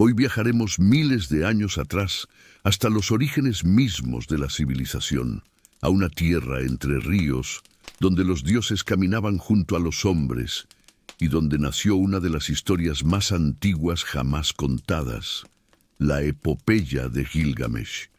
Hoy viajaremos miles de años atrás, hasta los orígenes mismos de la civilización, a una tierra entre ríos, donde los dioses caminaban junto a los hombres, y donde nació una de las historias más antiguas jamás contadas, la epopeya de Gilgamesh.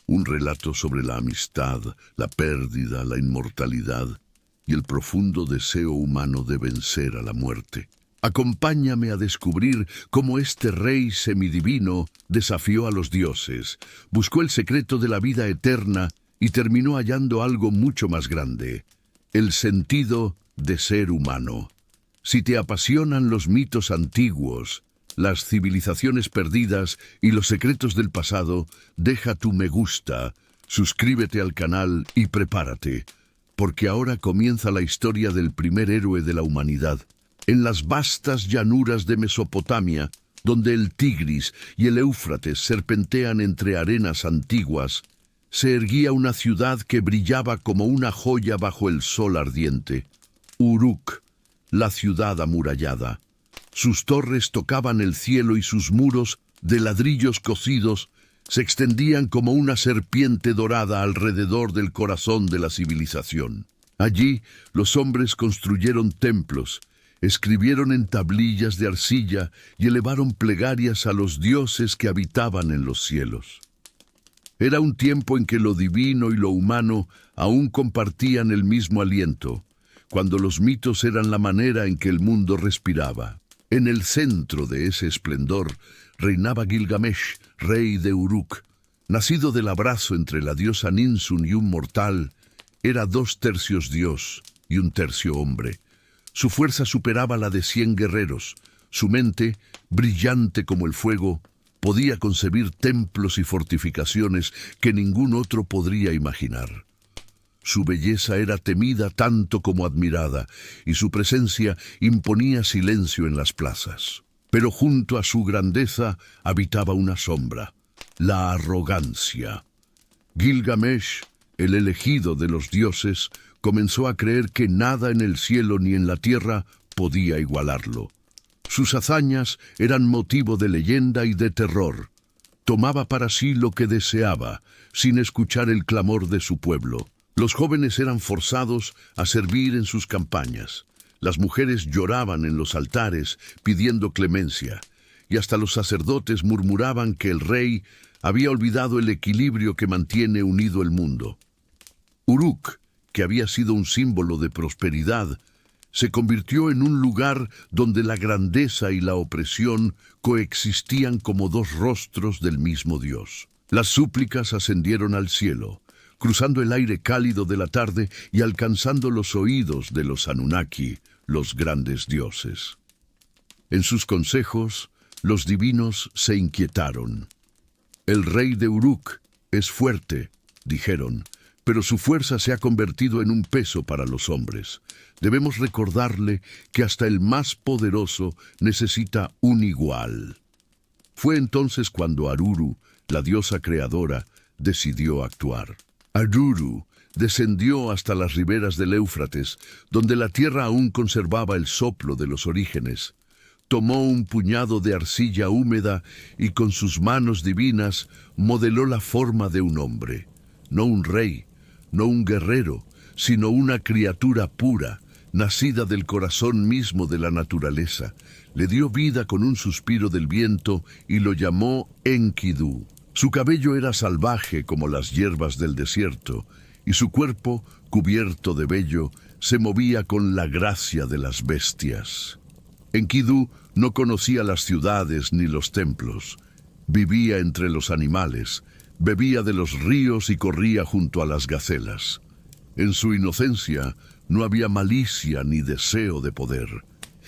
Un relato sobre la amistad, la pérdida, la inmortalidad y el profundo deseo humano de vencer a la muerte. Acompáñame a descubrir cómo este rey semidivino desafió a los dioses, buscó el secreto de la vida eterna y terminó hallando algo mucho más grande, el sentido de ser humano. Si te apasionan los mitos antiguos, las civilizaciones perdidas y los secretos del pasado, deja tu me gusta, suscríbete al canal y prepárate, porque ahora comienza la historia del primer héroe de la humanidad. En las vastas llanuras de Mesopotamia, donde el Tigris y el Éufrates serpentean entre arenas antiguas, se erguía una ciudad que brillaba como una joya bajo el sol ardiente. Uruk, la ciudad amurallada. Sus torres tocaban el cielo y sus muros, de ladrillos cocidos, se extendían como una serpiente dorada alrededor del corazón de la civilización. Allí, los hombres construyeron templos, escribieron en tablillas de arcilla y elevaron plegarias a los dioses que habitaban en los cielos. Era un tiempo en que lo divino y lo humano aún compartían el mismo aliento, cuando los mitos eran la manera en que el mundo respiraba. En el centro de ese esplendor reinaba Gilgamesh, rey de Uruk. Nacido del abrazo entre la diosa Ninsun y un mortal, era 2/3 dios y 1/3 hombre. Su fuerza superaba la de 100 guerreros. Su mente, brillante como el fuego, podía concebir templos y fortificaciones que ningún otro podría imaginar. Su belleza era temida tanto como admirada, y su presencia imponía silencio en las plazas. Pero junto a su grandeza habitaba una sombra, la arrogancia. Gilgamesh, el elegido de los dioses, comenzó a creer que nada en el cielo ni en la tierra podía igualarlo. Sus hazañas eran motivo de leyenda y de terror. Tomaba para sí lo que deseaba, sin escuchar el clamor de su pueblo. Los jóvenes eran forzados a servir en sus campañas. Las mujeres lloraban en los altares pidiendo clemencia, y hasta los sacerdotes murmuraban que el rey había olvidado el equilibrio que mantiene unido el mundo. Uruk, que había sido un símbolo de prosperidad, se convirtió en un lugar donde la grandeza y la opresión coexistían como 2 rostros del mismo Dios. Las súplicas ascendieron al cielo, cruzando el aire cálido de la tarde y alcanzando los oídos de los Anunnaki, los grandes dioses. En sus consejos, los divinos se inquietaron. El rey de Uruk es fuerte, dijeron, pero su fuerza se ha convertido en un peso para los hombres. Debemos recordarle que hasta el más poderoso necesita un igual. Fue entonces cuando Aruru, la diosa creadora, decidió actuar. Aruru descendió hasta las riberas del Éufrates, donde la tierra aún conservaba el soplo de los orígenes. Tomó un puñado de arcilla húmeda y con sus manos divinas modeló la forma de un hombre. No un rey, no un guerrero, sino una criatura pura, nacida del corazón mismo de la naturaleza. Le dio vida con un suspiro del viento y lo llamó Enkidu. Su cabello era salvaje como las hierbas del desierto, y su cuerpo, cubierto de vello, se movía con la gracia de las bestias. Enkidu no conocía las ciudades ni los templos. Vivía entre los animales, bebía de los ríos y corría junto a las gacelas. En su inocencia no había malicia ni deseo de poder.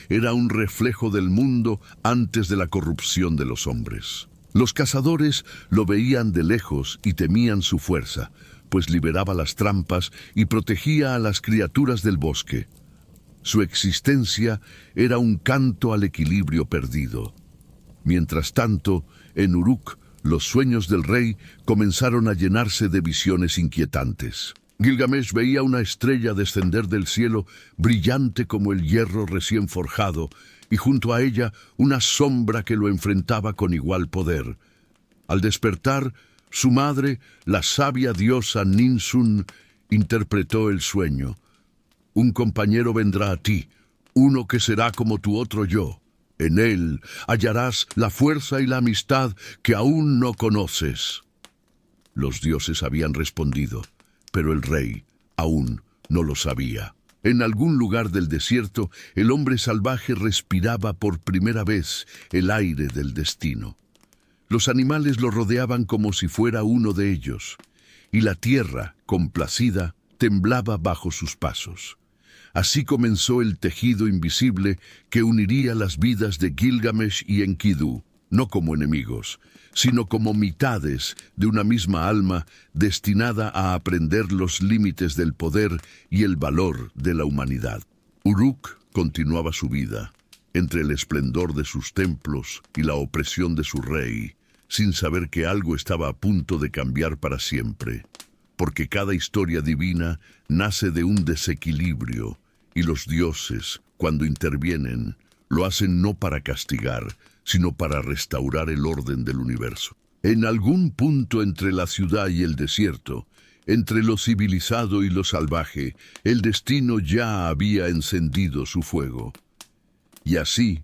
Era un reflejo del mundo antes de la corrupción de los hombres. Los cazadores lo veían de lejos y temían su fuerza, pues liberaba las trampas y protegía a las criaturas del bosque. Su existencia era un canto al equilibrio perdido. Mientras tanto, en Uruk, los sueños del rey comenzaron a llenarse de visiones inquietantes. Gilgamesh veía una estrella descender del cielo, brillante como el hierro recién forjado, y junto a ella una sombra que lo enfrentaba con igual poder. Al despertar, su madre, la sabia diosa Ninsun, interpretó el sueño. Un compañero vendrá a ti, uno que será como tu otro yo. En él hallarás la fuerza y la amistad que aún no conoces. Los dioses habían respondido, pero el rey aún no lo sabía. En algún lugar del desierto, el hombre salvaje respiraba por primera vez el aire del destino. Los animales lo rodeaban como si fuera uno de ellos, y la tierra, complacida, temblaba bajo sus pasos. Así comenzó el tejido invisible que uniría las vidas de Gilgamesh y Enkidu, no como enemigos, sino como mitades de una misma alma destinada a aprender los límites del poder y el valor de la humanidad. Uruk continuaba su vida, entre el esplendor de sus templos y la opresión de su rey, sin saber que algo estaba a punto de cambiar para siempre, porque cada historia divina nace de un desequilibrio, y los dioses, cuando intervienen, lo hacen no para castigar, sino para restaurar el orden del universo. En algún punto entre la ciudad y el desierto, entre lo civilizado y lo salvaje, el destino ya había encendido su fuego. Y así,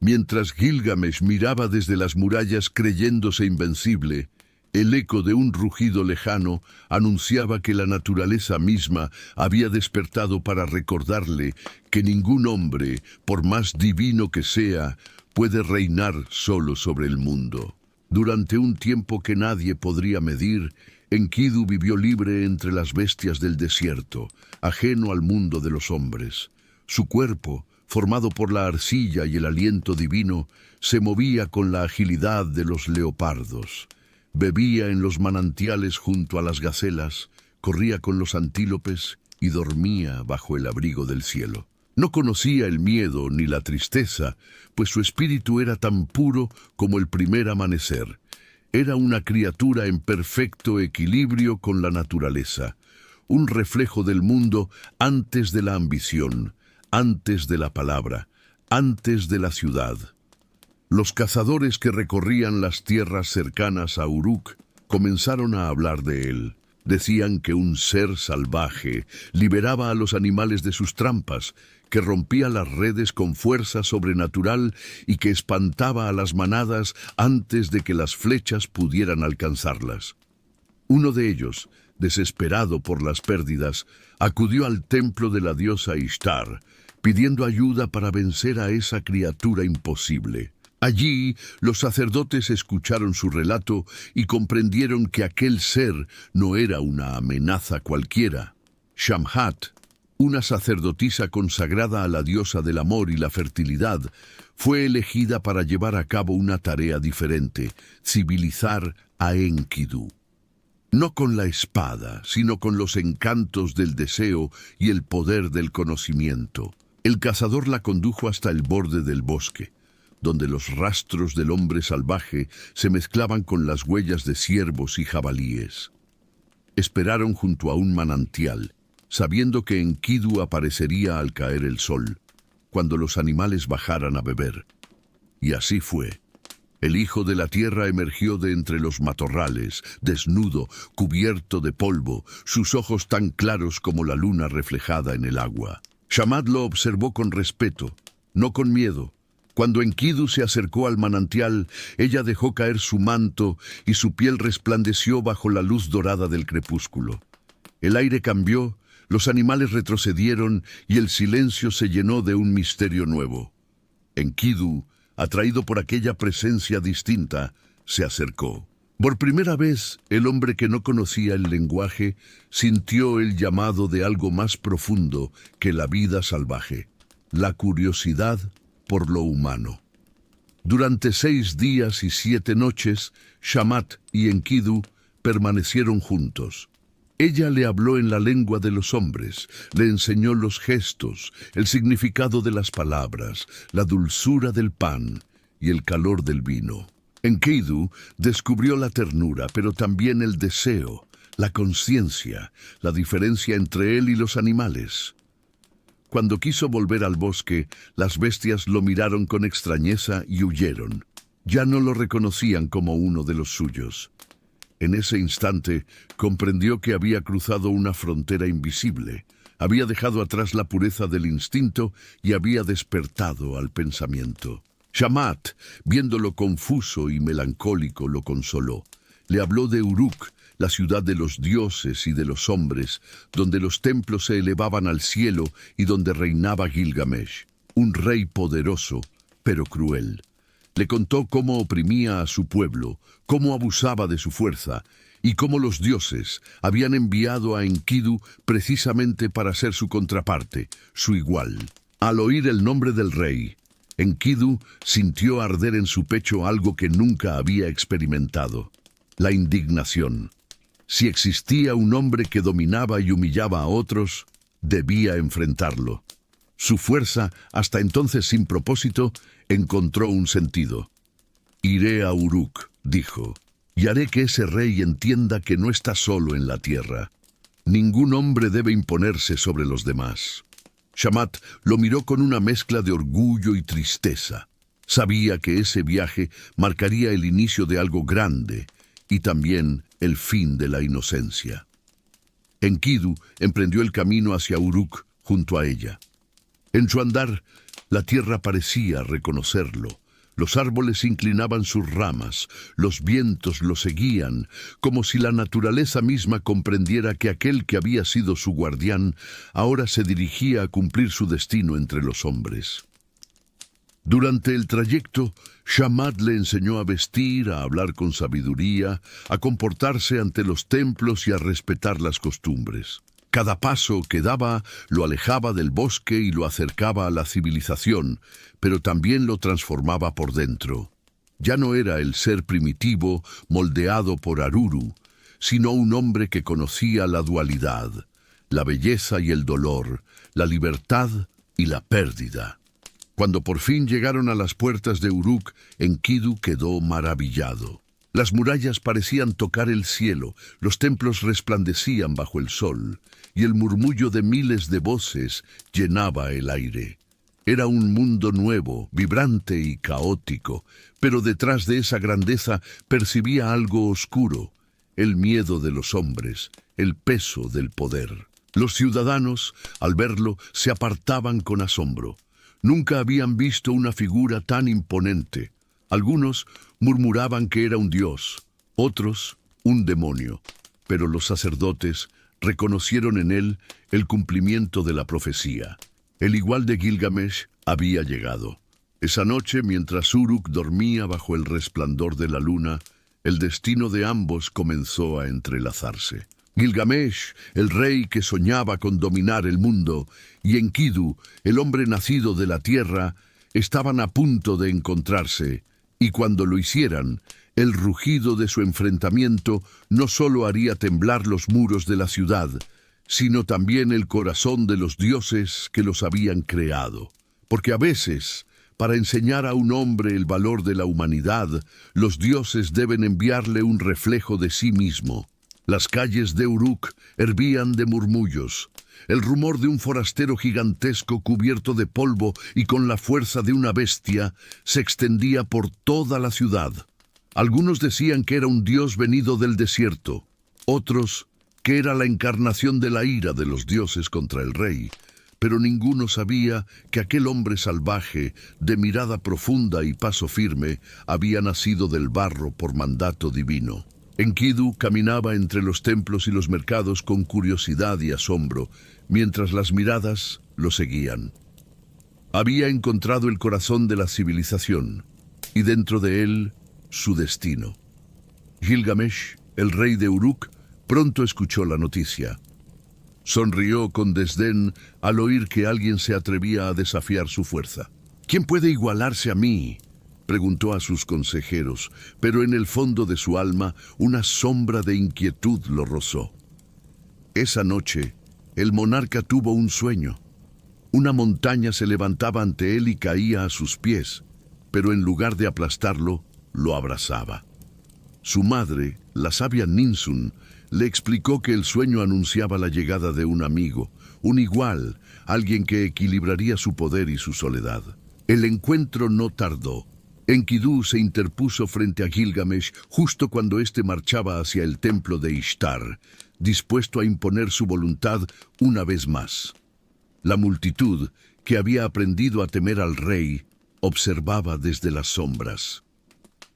mientras Gilgamesh miraba desde las murallas creyéndose invencible, el eco de un rugido lejano anunciaba que la naturaleza misma había despertado para recordarle que ningún hombre, por más divino que sea, puede reinar solo sobre el mundo. Durante un tiempo que nadie podría medir, Enkidu vivió libre entre las bestias del desierto, ajeno al mundo de los hombres. Su cuerpo, formado por la arcilla y el aliento divino, se movía con la agilidad de los leopardos. Bebía en los manantiales junto a las gacelas, corría con los antílopes y dormía bajo el abrigo del cielo. No conocía el miedo ni la tristeza, pues su espíritu era tan puro como el primer amanecer. Era una criatura en perfecto equilibrio con la naturaleza, un reflejo del mundo antes de la ambición, antes de la palabra, antes de la ciudad. Los cazadores que recorrían las tierras cercanas a Uruk comenzaron a hablar de él. Decían que un ser salvaje liberaba a los animales de sus trampas, que rompía las redes con fuerza sobrenatural y que espantaba a las manadas antes de que las flechas pudieran alcanzarlas. Uno de ellos, desesperado por las pérdidas, acudió al templo de la diosa Ishtar, pidiendo ayuda para vencer a esa criatura imposible. Allí, los sacerdotes escucharon su relato y comprendieron que aquel ser no era una amenaza cualquiera. Shamhat, una sacerdotisa consagrada a la diosa del amor y la fertilidad, fue elegida para llevar a cabo una tarea diferente: civilizar a Enkidu. No con la espada, sino con los encantos del deseo y el poder del conocimiento. El cazador la condujo hasta el borde del bosque, donde los rastros del hombre salvaje se mezclaban con las huellas de ciervos y jabalíes. Esperaron junto a un manantial, sabiendo que Enkidu aparecería al caer el sol, cuando los animales bajaran a beber. Y así fue. El hijo de la tierra emergió de entre los matorrales, desnudo, cubierto de polvo, sus ojos tan claros como la luna reflejada en el agua. Shamat lo observó con respeto, no con miedo. Cuando Enkidu se acercó al manantial, ella dejó caer su manto y su piel resplandeció bajo la luz dorada del crepúsculo. El aire cambió, los animales retrocedieron y el silencio se llenó de un misterio nuevo. Enkidu, atraído por aquella presencia distinta, se acercó. Por primera vez, el hombre que no conocía el lenguaje sintió el llamado de algo más profundo que la vida salvaje: la curiosidad por lo humano. Durante 6 días y 7 noches, Shamat y Enkidu permanecieron juntos. Ella le habló en la lengua de los hombres, le enseñó los gestos, el significado de las palabras, la dulzura del pan y el calor del vino. Enkidu descubrió la ternura, pero también el deseo, la conciencia, la diferencia entre él y los animales. Cuando quiso volver al bosque, las bestias lo miraron con extrañeza y huyeron. Ya no lo reconocían como uno de los suyos. En ese instante, comprendió que había cruzado una frontera invisible. Había dejado atrás la pureza del instinto y había despertado al pensamiento. Shamat, viéndolo confuso y melancólico, lo consoló. Le habló de Uruk, la ciudad de los dioses y de los hombres, donde los templos se elevaban al cielo y donde reinaba Gilgamesh, un rey poderoso, pero cruel. Le contó cómo oprimía a su pueblo, cómo abusaba de su fuerza, y cómo los dioses habían enviado a Enkidu precisamente para ser su contraparte, su igual. Al oír el nombre del rey, Enkidu sintió arder en su pecho algo que nunca había experimentado: la indignación. Si existía un hombre que dominaba y humillaba a otros, debía enfrentarlo. Su fuerza, hasta entonces sin propósito, encontró un sentido. «Iré a Uruk», dijo, «y haré que ese rey entienda que no está solo en la tierra. Ningún hombre debe imponerse sobre los demás». Shamat lo miró con una mezcla de orgullo y tristeza. Sabía que ese viaje marcaría el inicio de algo grande y también el fin de la inocencia. Enkidu emprendió el camino hacia Uruk junto a ella. En su andar, la tierra parecía reconocerlo. Los árboles inclinaban sus ramas, los vientos lo seguían, como si la naturaleza misma comprendiera que aquel que había sido su guardián ahora se dirigía a cumplir su destino entre los hombres. Durante el trayecto, Shamat le enseñó a vestir, a hablar con sabiduría, a comportarse ante los templos y a respetar las costumbres. Cada paso que daba lo alejaba del bosque y lo acercaba a la civilización, pero también lo transformaba por dentro. Ya no era el ser primitivo moldeado por Aruru, sino un hombre que conocía la dualidad, la belleza y el dolor, la libertad y la pérdida. Cuando por fin llegaron a las puertas de Uruk, Enkidu quedó maravillado. Las murallas parecían tocar el cielo, los templos resplandecían bajo el sol, y el murmullo de miles de voces llenaba el aire. Era un mundo nuevo, vibrante y caótico, pero detrás de esa grandeza percibía algo oscuro: el miedo de los hombres, el peso del poder. Los ciudadanos, al verlo, se apartaban con asombro. Nunca habían visto una figura tan imponente. Algunos murmuraban que era un dios, otros un demonio, pero los sacerdotes reconocieron en él el cumplimiento de la profecía. El igual de Gilgamesh había llegado. Esa noche, mientras Uruk dormía bajo el resplandor de la luna, el destino de ambos comenzó a entrelazarse. Gilgamesh, el rey que soñaba con dominar el mundo, y Enkidu, el hombre nacido de la tierra, estaban a punto de encontrarse, y cuando lo hicieran, el rugido de su enfrentamiento no solo haría temblar los muros de la ciudad, sino también el corazón de los dioses que los habían creado. Porque a veces, para enseñar a un hombre el valor de la humanidad, los dioses deben enviarle un reflejo de sí mismo. Las calles de Uruk hervían de murmullos. El rumor de un forastero gigantesco cubierto de polvo y con la fuerza de una bestia se extendía por toda la ciudad. Algunos decían que era un dios venido del desierto, otros que era la encarnación de la ira de los dioses contra el rey, pero ninguno sabía que aquel hombre salvaje, de mirada profunda y paso firme, había nacido del barro por mandato divino. Enkidu caminaba entre los templos y los mercados con curiosidad y asombro, mientras las miradas lo seguían. Había encontrado el corazón de la civilización, y dentro de él, su destino. Gilgamesh, el rey de Uruk, pronto escuchó la noticia. Sonrió con desdén al oír que alguien se atrevía a desafiar su fuerza. «¿Quién puede igualarse a mí?», preguntó a sus consejeros, pero en el fondo de su alma una sombra de inquietud lo rozó. Esa noche, el monarca tuvo un sueño. Una montaña se levantaba ante él y caía a sus pies, pero en lugar de aplastarlo, lo abrazaba. Su madre, la sabia Ninsun, le explicó que el sueño anunciaba la llegada de un amigo, un igual, alguien que equilibraría su poder y su soledad. El encuentro no tardó. Enkidu se interpuso frente a Gilgamesh justo cuando éste marchaba hacia el templo de Ishtar, dispuesto a imponer su voluntad una vez más. La multitud, que había aprendido a temer al rey, observaba desde las sombras.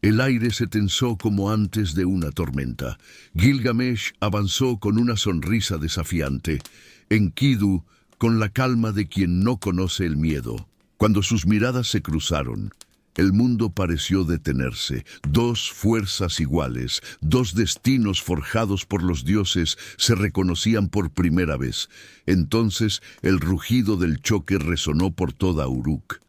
El aire se tensó como antes de una tormenta. Gilgamesh avanzó con una sonrisa desafiante. Enkidu, con la calma de quien no conoce el miedo. Cuando sus miradas se cruzaron, el mundo pareció detenerse. Dos fuerzas iguales, dos destinos forjados por los dioses se reconocían por primera vez. Entonces el rugido del choque resonó por toda Uruk.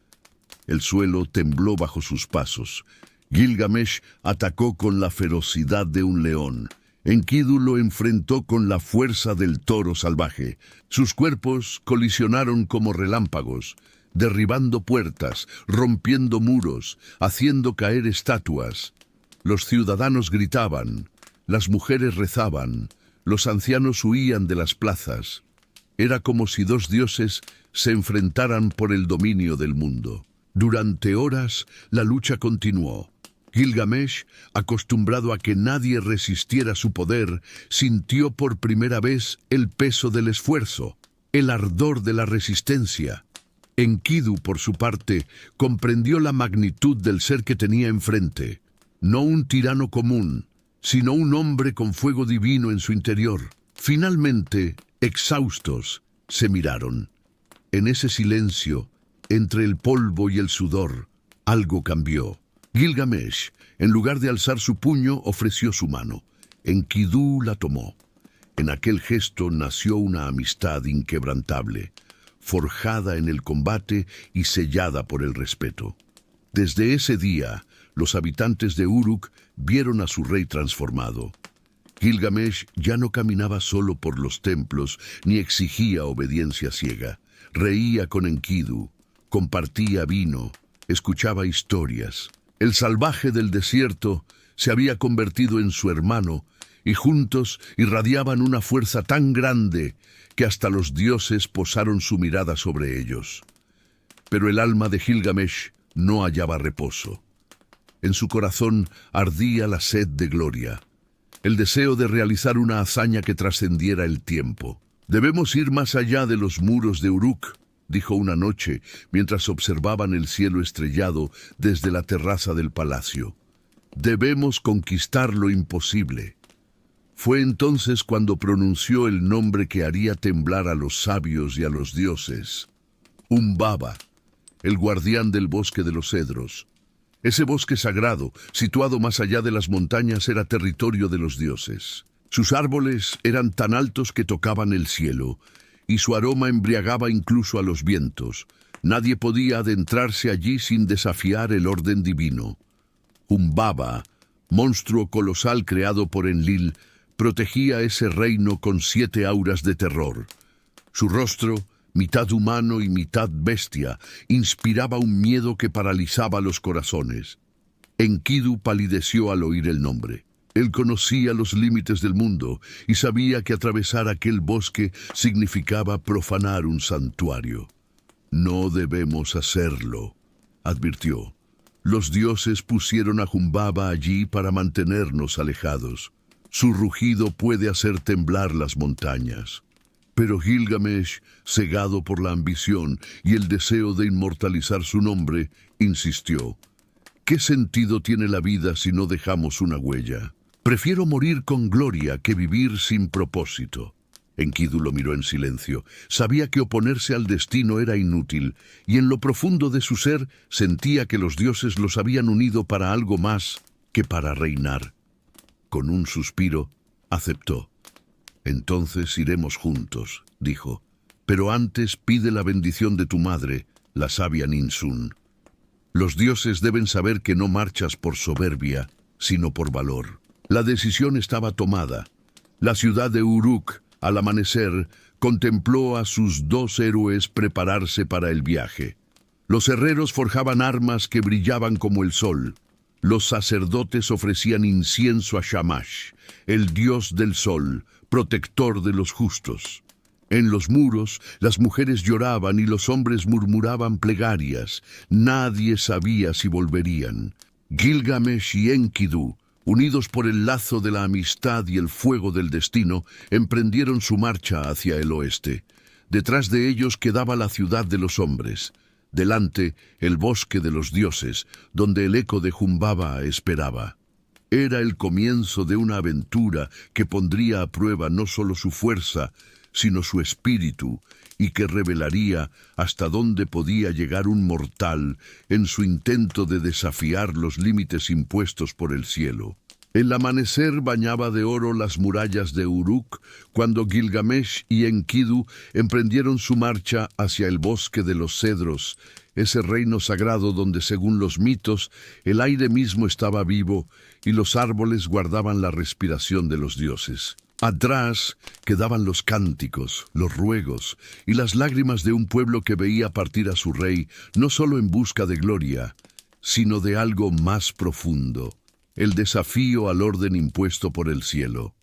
El suelo tembló bajo sus pasos. Gilgamesh atacó con la ferocidad de un león. Enkidu lo enfrentó con la fuerza del toro salvaje. Sus cuerpos colisionaron como relámpagos, derribando puertas, rompiendo muros, haciendo caer estatuas. Los ciudadanos gritaban, las mujeres rezaban, los ancianos huían de las plazas. Era como si dos dioses se enfrentaran por el dominio del mundo. Durante horas, la lucha continuó. Gilgamesh, acostumbrado a que nadie resistiera su poder, sintió por primera vez el peso del esfuerzo, el ardor de la resistencia. Enkidu, por su parte, comprendió la magnitud del ser que tenía enfrente. No un tirano común, sino un hombre con fuego divino en su interior. Finalmente, exhaustos, se miraron. En ese silencio, entre el polvo y el sudor, algo cambió. Gilgamesh, en lugar de alzar su puño, ofreció su mano. Enkidu la tomó. En aquel gesto nació una amistad inquebrantable, forjada en el combate y sellada por el respeto. Desde ese día, los habitantes de Uruk vieron a su rey transformado. Gilgamesh ya no caminaba solo por los templos, ni exigía obediencia ciega. Reía con Enkidu, compartía vino, escuchaba historias. El salvaje del desierto se había convertido en su hermano, y juntos irradiaban una fuerza tan grande que hasta los dioses posaron su mirada sobre ellos. Pero el alma de Gilgamesh no hallaba reposo. En su corazón ardía la sed de gloria, el deseo de realizar una hazaña que trascendiera el tiempo. «Debemos ir más allá de los muros de Uruk», dijo una noche mientras observaban el cielo estrellado desde la terraza del palacio. «Debemos conquistar lo imposible». Fue entonces cuando pronunció el nombre que haría temblar a los sabios y a los dioses. Humbaba, el guardián del bosque de los cedros. Ese bosque sagrado, situado más allá de las montañas, era territorio de los dioses. Sus árboles eran tan altos que tocaban el cielo, y su aroma embriagaba incluso a los vientos. Nadie podía adentrarse allí sin desafiar el orden divino. Humbaba, monstruo colosal creado por Enlil, protegía ese reino con 7 auras de terror. Su rostro, mitad humano y mitad bestia, inspiraba un miedo que paralizaba los corazones. Enkidu palideció al oír el nombre. Él conocía los límites del mundo y sabía que atravesar aquel bosque significaba profanar un santuario. «No debemos hacerlo», advirtió. «Los dioses pusieron a Humbaba allí para mantenernos alejados. Su rugido puede hacer temblar las montañas». Pero Gilgamesh, cegado por la ambición y el deseo de inmortalizar su nombre, insistió. «¿Qué sentido tiene la vida si no dejamos una huella? Prefiero morir con gloria que vivir sin propósito». Enkidu lo miró en silencio. Sabía que oponerse al destino era inútil, y en lo profundo de su ser sentía que los dioses los habían unido para algo más que para reinar. Con un suspiro, aceptó. «Entonces iremos juntos», dijo. «Pero antes pide la bendición de tu madre, la sabia Ninsun. Los dioses deben saber que no marchas por soberbia, sino por valor». La decisión estaba tomada. La ciudad de Uruk, al amanecer, contempló a sus 2 héroes prepararse para el viaje. Los herreros forjaban armas que brillaban como el sol. Los sacerdotes ofrecían incienso a Shamash, el dios del sol, protector de los justos. En los muros, las mujeres lloraban y los hombres murmuraban plegarias. Nadie sabía si volverían. Gilgamesh y Enkidu, unidos por el lazo de la amistad y el fuego del destino, emprendieron su marcha hacia el oeste. Detrás de ellos quedaba la ciudad de los hombres. Delante, el bosque de los dioses, donde el eco de Humbaba esperaba. Era el comienzo de una aventura que pondría a prueba no solo su fuerza, sino su espíritu, y que revelaría hasta dónde podía llegar un mortal en su intento de desafiar los límites impuestos por el cielo. El amanecer bañaba de oro las murallas de Uruk cuando Gilgamesh y Enkidu emprendieron su marcha hacia el bosque de los cedros, ese reino sagrado donde, según los mitos, el aire mismo estaba vivo y los árboles guardaban la respiración de los dioses. Atrás quedaban los cánticos, los ruegos y las lágrimas de un pueblo que veía partir a su rey no solo en busca de gloria, sino de algo más profundo, el desafío al orden impuesto por el cielo.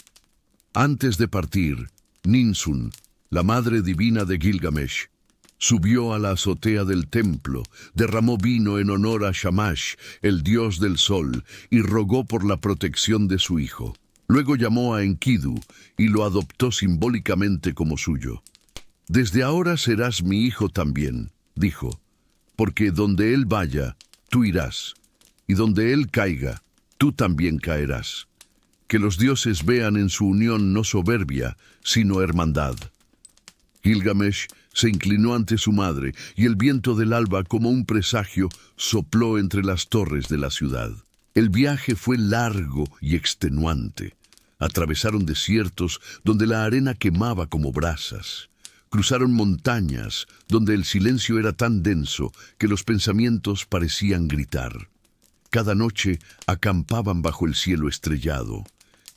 Antes de partir, Ninsun, la madre divina de Gilgamesh, subió a la azotea del templo, derramó vino en honor a Shamash, el dios del sol, y rogó por la protección de su hijo. Luego llamó a Enkidu y lo adoptó simbólicamente como suyo. «Desde ahora serás mi hijo también», dijo, «porque donde él vaya, tú irás, y donde él caiga, tú también caerás. Que los dioses vean en su unión no soberbia, sino hermandad». Gilgamesh se inclinó ante su madre, y el viento del alba, como un presagio, sopló entre las torres de la ciudad. El viaje fue largo y extenuante. Atravesaron desiertos donde la arena quemaba como brasas. Cruzaron montañas donde el silencio era tan denso que los pensamientos parecían gritar. Cada noche acampaban bajo el cielo estrellado,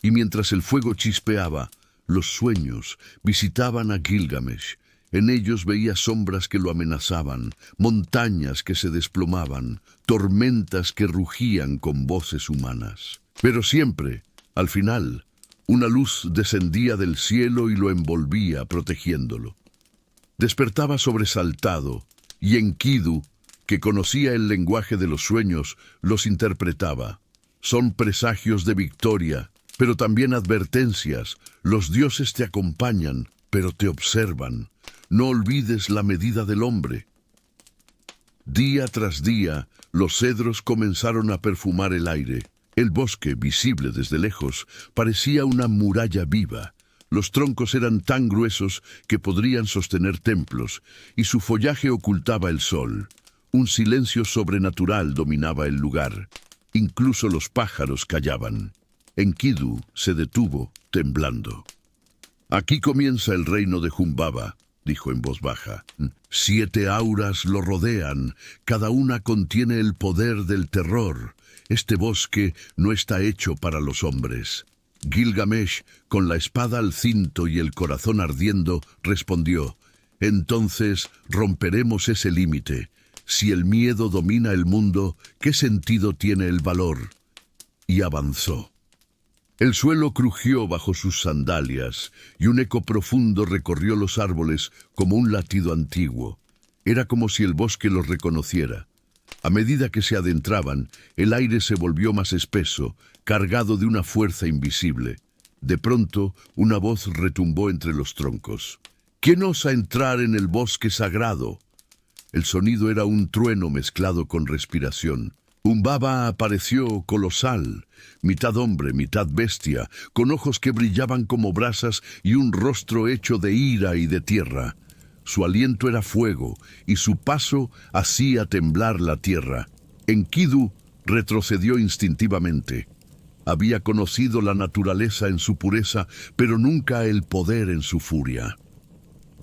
y mientras el fuego chispeaba, los sueños visitaban a Gilgamesh. En ellos veía sombras que lo amenazaban, montañas que se desplomaban, tormentas que rugían con voces humanas. Pero siempre, al final, una luz descendía del cielo y lo envolvía, protegiéndolo. Despertaba sobresaltado, y Enkidu, que conocía el lenguaje de los sueños, los interpretaba. Son presagios de victoria, pero también advertencias. Los dioses te acompañan, pero te observan. No olvides la medida del hombre. Día tras día, los cedros comenzaron a perfumar el aire. El bosque, visible desde lejos, parecía una muralla viva. Los troncos eran tan gruesos que podrían sostener templos, y su follaje ocultaba el sol. Un silencio sobrenatural dominaba el lugar. Incluso los pájaros callaban. Enkidu se detuvo, temblando. «Aquí comienza el reino de Humbaba», dijo en voz baja. «7 auras lo rodean, cada una contiene el poder del terror. Este bosque no está hecho para los hombres». Gilgamesh, con la espada al cinto y el corazón ardiendo, respondió: «Entonces romperemos ese límite. Si el miedo domina el mundo, ¿qué sentido tiene el valor?». Y avanzó. El suelo crujió bajo sus sandalias, y un eco profundo recorrió los árboles como un latido antiguo. Era como si el bosque los reconociera. A medida que se adentraban, el aire se volvió más espeso, cargado de una fuerza invisible. De pronto, una voz retumbó entre los troncos. «¿Quién osa entrar en el bosque sagrado?». El sonido era un trueno mezclado con respiración. Humbaba apareció colosal, mitad hombre, mitad bestia, con ojos que brillaban como brasas y un rostro hecho de ira y de tierra. Su aliento era fuego, y su paso hacía temblar la tierra. Enkidu retrocedió instintivamente. Había conocido la naturaleza en su pureza, pero nunca el poder en su furia.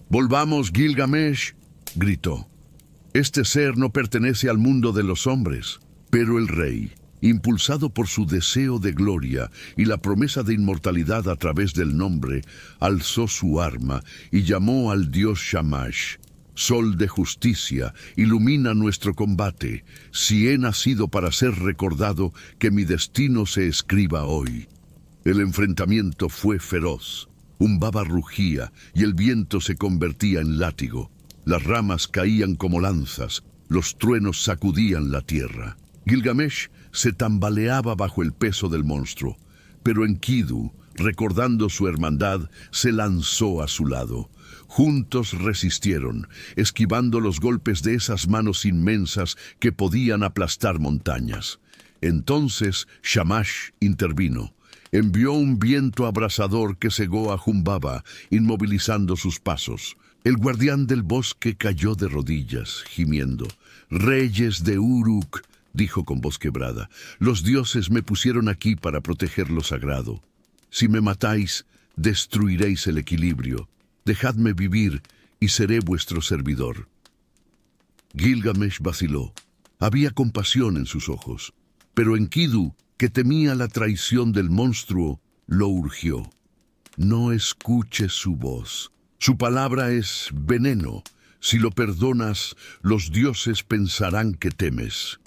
«Volvamos, Gilgamesh», gritó. «Este ser no pertenece al mundo de los hombres». Pero el rey, impulsado por su deseo de gloria y la promesa de inmortalidad a través del nombre, alzó su arma y llamó al dios Shamash. «Sol de justicia, ilumina nuestro combate. Si he nacido para ser recordado, que mi destino se escriba hoy». El enfrentamiento fue feroz. Humbaba rugía y el viento se convertía en látigo. Las ramas caían como lanzas, los truenos sacudían la tierra. Gilgamesh se tambaleaba bajo el peso del monstruo, pero Enkidu, recordando su hermandad, se lanzó a su lado. Juntos resistieron, esquivando los golpes de esas manos inmensas que podían aplastar montañas. Entonces Shamash intervino. Envió un viento abrasador que cegó a Humbaba, inmovilizando sus pasos. El guardián del bosque cayó de rodillas, gimiendo. «Reyes de Uruk», dijo con voz quebrada, «los dioses me pusieron aquí para proteger lo sagrado. Si me matáis, destruiréis el equilibrio. Dejadme vivir y seré vuestro servidor». Gilgamesh vaciló. Había compasión en sus ojos, pero Enkidu, que temía la traición del monstruo, lo urgió. «No escuches su voz. Su palabra es veneno. Si lo perdonas, los dioses pensarán que temes».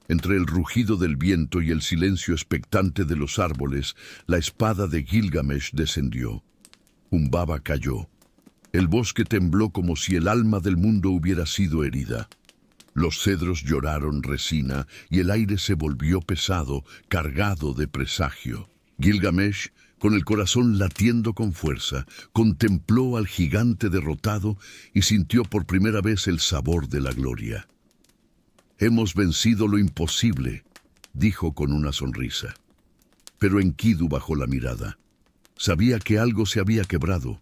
Entre el rugido del viento y el silencio expectante de los árboles, la espada de Gilgamesh descendió. Humbaba cayó. El bosque tembló como si el alma del mundo hubiera sido herida. Los cedros lloraron resina y el aire se volvió pesado, cargado de presagio. Gilgamesh, con el corazón latiendo con fuerza, contempló al gigante derrotado y sintió por primera vez el sabor de la gloria. «Hemos vencido lo imposible», dijo con una sonrisa. Pero Enkidu bajó la mirada. Sabía que algo se había quebrado.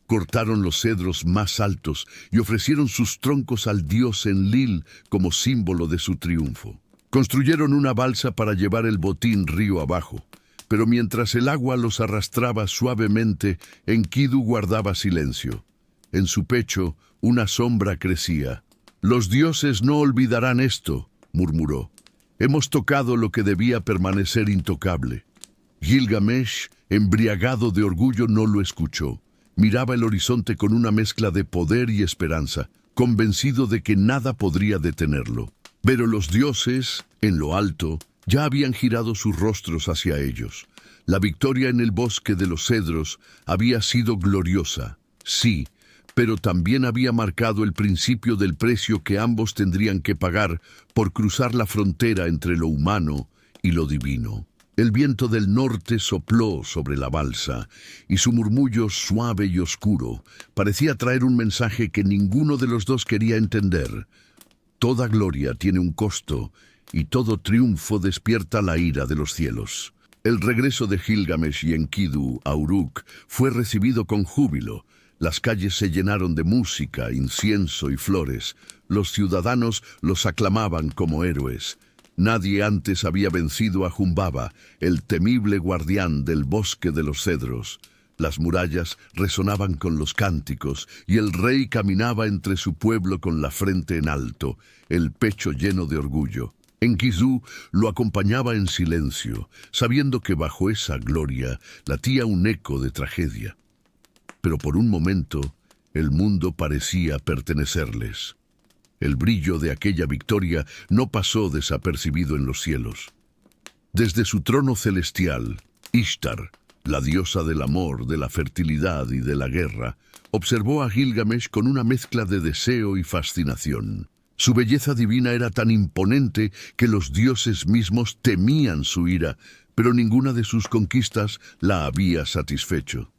Cortaron los cedros más altos y ofrecieron sus troncos al dios Enlil como símbolo de su triunfo. Construyeron una balsa para llevar el botín río abajo, pero mientras el agua los arrastraba suavemente, Enkidu guardaba silencio. En su pecho, una sombra crecía. «Los dioses no olvidarán esto», murmuró. «Hemos tocado lo que debía permanecer intocable». Gilgamesh, embriagado de orgullo, no lo escuchó. Miraba el horizonte con una mezcla de poder y esperanza, convencido de que nada podría detenerlo. Pero los dioses, en lo alto, ya habían girado sus rostros hacia ellos. La victoria en el bosque de los cedros había sido gloriosa, sí, pero también había marcado el principio del precio que ambos tendrían que pagar por cruzar la frontera entre lo humano y lo divino. El viento del norte sopló sobre la balsa, y su murmullo suave y oscuro parecía traer un mensaje que ninguno de los dos quería entender. Toda gloria tiene un costo, y todo triunfo despierta la ira de los cielos. El regreso de Gilgamesh y Enkidu a Uruk fue recibido con júbilo. Las calles se llenaron de música, incienso y flores. Los ciudadanos los aclamaban como héroes. Nadie antes había vencido a Humbaba, el temible guardián del bosque de los cedros. Las murallas resonaban con los cánticos, y el rey caminaba entre su pueblo con la frente en alto, el pecho lleno de orgullo. Enkidu lo acompañaba en silencio, sabiendo que bajo esa gloria latía un eco de tragedia. Pero por un momento, el mundo parecía pertenecerles. El brillo de aquella victoria no pasó desapercibido en los cielos. Desde su trono celestial, Ishtar, la diosa del amor, de la fertilidad y de la guerra, observó a Gilgamesh con una mezcla de deseo y fascinación. Su belleza divina era tan imponente que los dioses mismos temían su ira, pero ninguna de sus conquistas la había satisfecho.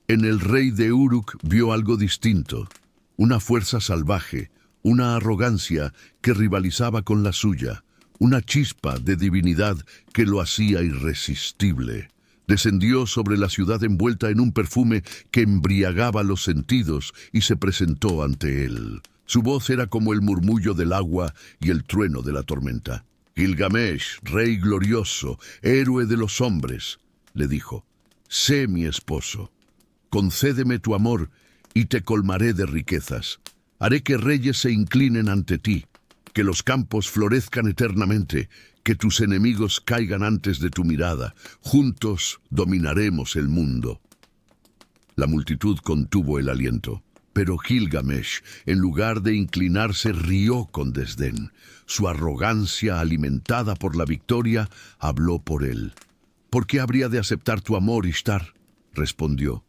En el rey de Uruk vio algo distinto, una fuerza salvaje, una arrogancia que rivalizaba con la suya, una chispa de divinidad que lo hacía irresistible. Descendió sobre la ciudad envuelta en un perfume que embriagaba los sentidos y se presentó ante él. Su voz era como el murmullo del agua y el trueno de la tormenta. «Gilgamesh, rey glorioso, héroe de los hombres», le dijo, «sé mi esposo. Concédeme tu amor y te colmaré de riquezas. Haré que reyes se inclinen ante ti, que los campos florezcan eternamente, que tus enemigos caigan antes de tu mirada. Juntos dominaremos el mundo». La multitud contuvo el aliento, pero Gilgamesh, en lugar de inclinarse, rió con desdén. Su arrogancia, alimentada por la victoria, habló por él. «¿Por qué habría de aceptar tu amor, Ishtar?», respondió.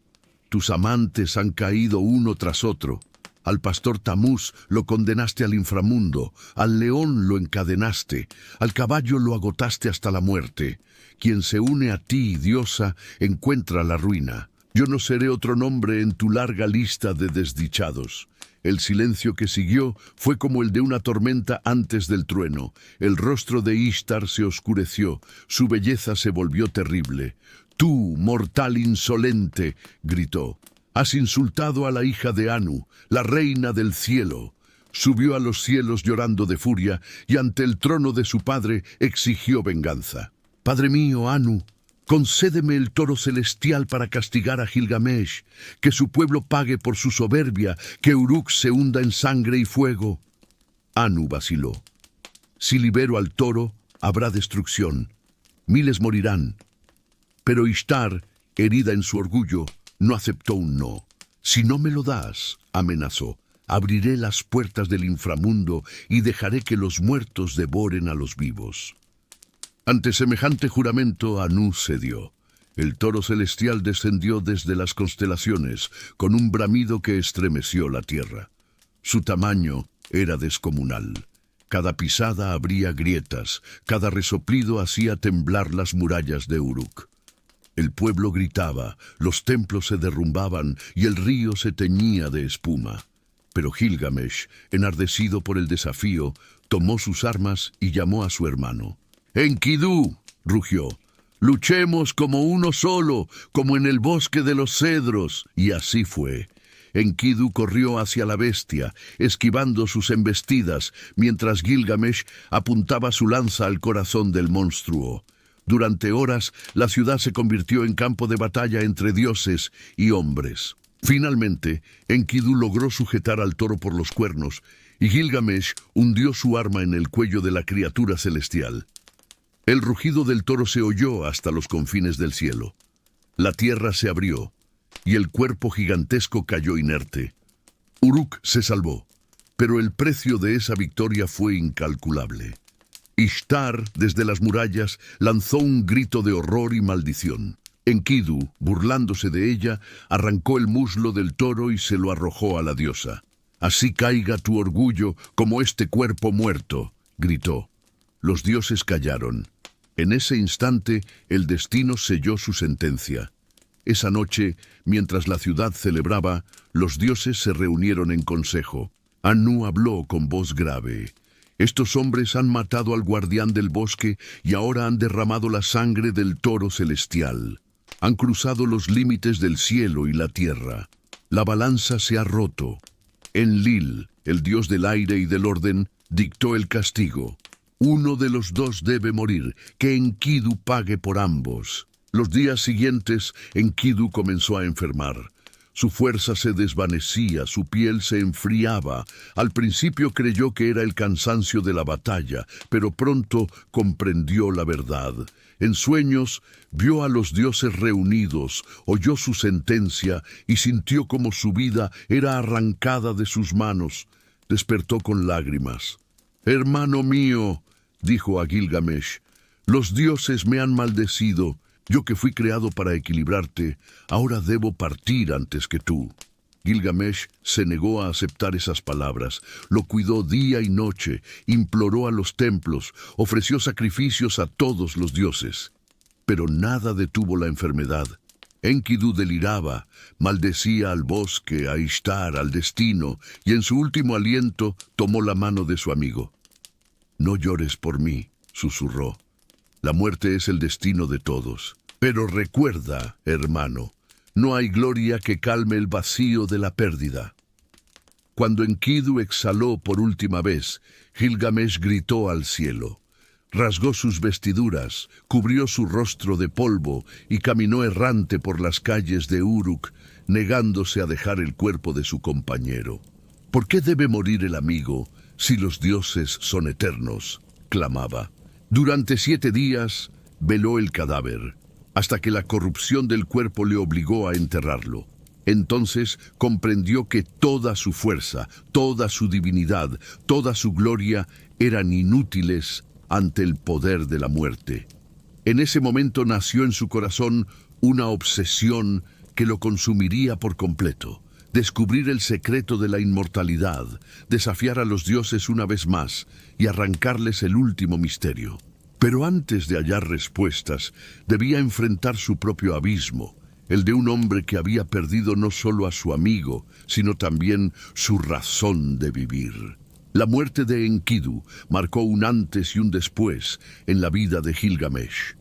Tus amantes han caído uno tras otro. Al pastor Tamuz lo condenaste al inframundo, al león lo encadenaste, al caballo lo agotaste hasta la muerte. Quien se une a ti, diosa, encuentra la ruina. Yo no seré otro nombre en tu larga lista de desdichados. El silencio que siguió fue como el de una tormenta antes del trueno. El rostro de Ishtar se oscureció, su belleza se volvió terrible. «Tú, mortal insolente», gritó, «has insultado a la hija de Anu, la reina del cielo». Subió a los cielos llorando de furia y ante el trono de su padre exigió venganza. «Padre mío, Anu, concédeme el toro celestial para castigar a Gilgamesh, que su pueblo pague por su soberbia, que Uruk se hunda en sangre y fuego». Anu vaciló. «Si libero al toro, habrá destrucción. Miles morirán». Pero Ishtar, herida en su orgullo, no aceptó un no. «Si no me lo das», amenazó, «abriré las puertas del inframundo y dejaré que los muertos devoren a los vivos». Ante semejante juramento, Anu cedió. El toro celestial descendió desde las constelaciones, con un bramido que estremeció la tierra. Su tamaño era descomunal. Cada pisada abría grietas, cada resoplido hacía temblar las murallas de Uruk. El pueblo gritaba, los templos se derrumbaban y el río se teñía de espuma. Pero Gilgamesh, enardecido por el desafío, tomó sus armas y llamó a su hermano. «Enkidu», rugió, «luchemos como uno solo, como en el bosque de los cedros». Y así fue. Enkidu corrió hacia la bestia, esquivando sus embestidas, mientras Gilgamesh apuntaba su lanza al corazón del monstruo. Durante horas, la ciudad se convirtió en campo de batalla entre dioses y hombres. Finalmente, Enkidu logró sujetar al toro por los cuernos, y Gilgamesh hundió su arma en el cuello de la criatura celestial. El rugido del toro se oyó hasta los confines del cielo. La tierra se abrió, y el cuerpo gigantesco cayó inerte. Uruk se salvó, pero el precio de esa victoria fue incalculable. Ishtar, desde las murallas, lanzó un grito de horror y maldición. Enkidu, burlándose de ella, arrancó el muslo del toro y se lo arrojó a la diosa. «Así caiga tu orgullo como este cuerpo muerto», gritó. Los dioses callaron. En ese instante, el destino selló su sentencia. Esa noche, mientras la ciudad celebraba, los dioses se reunieron en consejo. Anu habló con voz grave. «Estos hombres han matado al guardián del bosque y ahora han derramado la sangre del toro celestial. Han cruzado los límites del cielo y la tierra. La balanza se ha roto. Enlil, el dios del aire y del orden, dictó el castigo. Uno de los dos debe morir, que Enkidu pague por ambos». Los días siguientes, Enkidu comenzó a enfermar. Su fuerza se desvanecía, su piel se enfriaba. Al principio creyó que era el cansancio de la batalla, pero pronto comprendió la verdad. En sueños, vio a los dioses reunidos, oyó su sentencia y sintió como su vida era arrancada de sus manos. Despertó con lágrimas. «Hermano mío», dijo a Gilgamesh, «los dioses me han maldecido. Yo que fui creado para equilibrarte, ahora debo partir antes que tú». Gilgamesh se negó a aceptar esas palabras, lo cuidó día y noche, imploró a los templos, ofreció sacrificios a todos los dioses. Pero nada detuvo la enfermedad. Enkidu deliraba, maldecía al bosque, a Ishtar, al destino, y en su último aliento tomó la mano de su amigo. «No llores por mí», susurró. «La muerte es el destino de todos. Pero recuerda, hermano, no hay gloria que calme el vacío de la pérdida». Cuando Enkidu exhaló por última vez, Gilgamesh gritó al cielo. Rasgó sus vestiduras, cubrió su rostro de polvo y caminó errante por las calles de Uruk, negándose a dejar el cuerpo de su compañero. «¿Por qué debe morir el amigo si los dioses son eternos?», clamaba. Durante 7 días veló el cadáver, hasta que la corrupción del cuerpo le obligó a enterrarlo. Entonces comprendió que toda su fuerza, toda su divinidad, toda su gloria eran inútiles ante el poder de la muerte. En ese momento nació en su corazón una obsesión que lo consumiría por completo. Descubrir el secreto de la inmortalidad, desafiar a los dioses una vez más y arrancarles el último misterio. Pero antes de hallar respuestas, debía enfrentar su propio abismo, el de un hombre que había perdido no solo a su amigo, sino también su razón de vivir. La muerte de Enkidu marcó un antes y un después en la vida de Gilgamesh.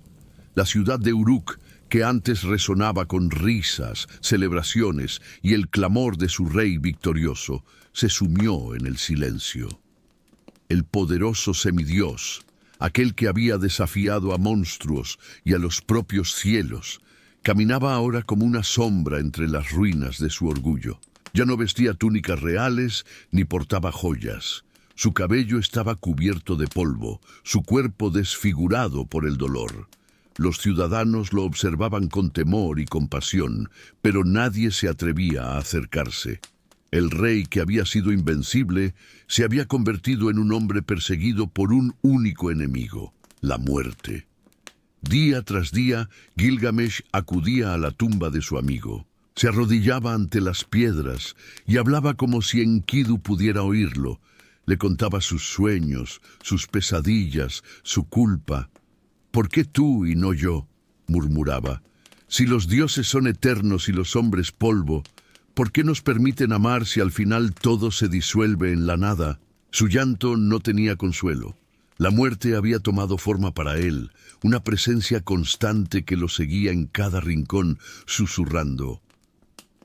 La ciudad de Uruk, que antes resonaba con risas, celebraciones y el clamor de su rey victorioso, se sumió en el silencio. El poderoso semidios, aquel que había desafiado a monstruos y a los propios cielos, caminaba ahora como una sombra entre las ruinas de su orgullo. Ya no vestía túnicas reales ni portaba joyas. Su cabello estaba cubierto de polvo, su cuerpo desfigurado por el dolor. Los ciudadanos lo observaban con temor y compasión, pero nadie se atrevía a acercarse. El rey, que había sido invencible, se había convertido en un hombre perseguido por un único enemigo, la muerte. Día tras día, Gilgamesh acudía a la tumba de su amigo. Se arrodillaba ante las piedras y hablaba como si Enkidu pudiera oírlo. Le contaba sus sueños, sus pesadillas, su culpa. «¿Por qué tú y no yo?», murmuraba. «Si los dioses son eternos y los hombres polvo, ¿por qué nos permiten amar si al final todo se disuelve en la nada?». Su llanto no tenía consuelo. La muerte había tomado forma para él, una presencia constante que lo seguía en cada rincón, susurrando: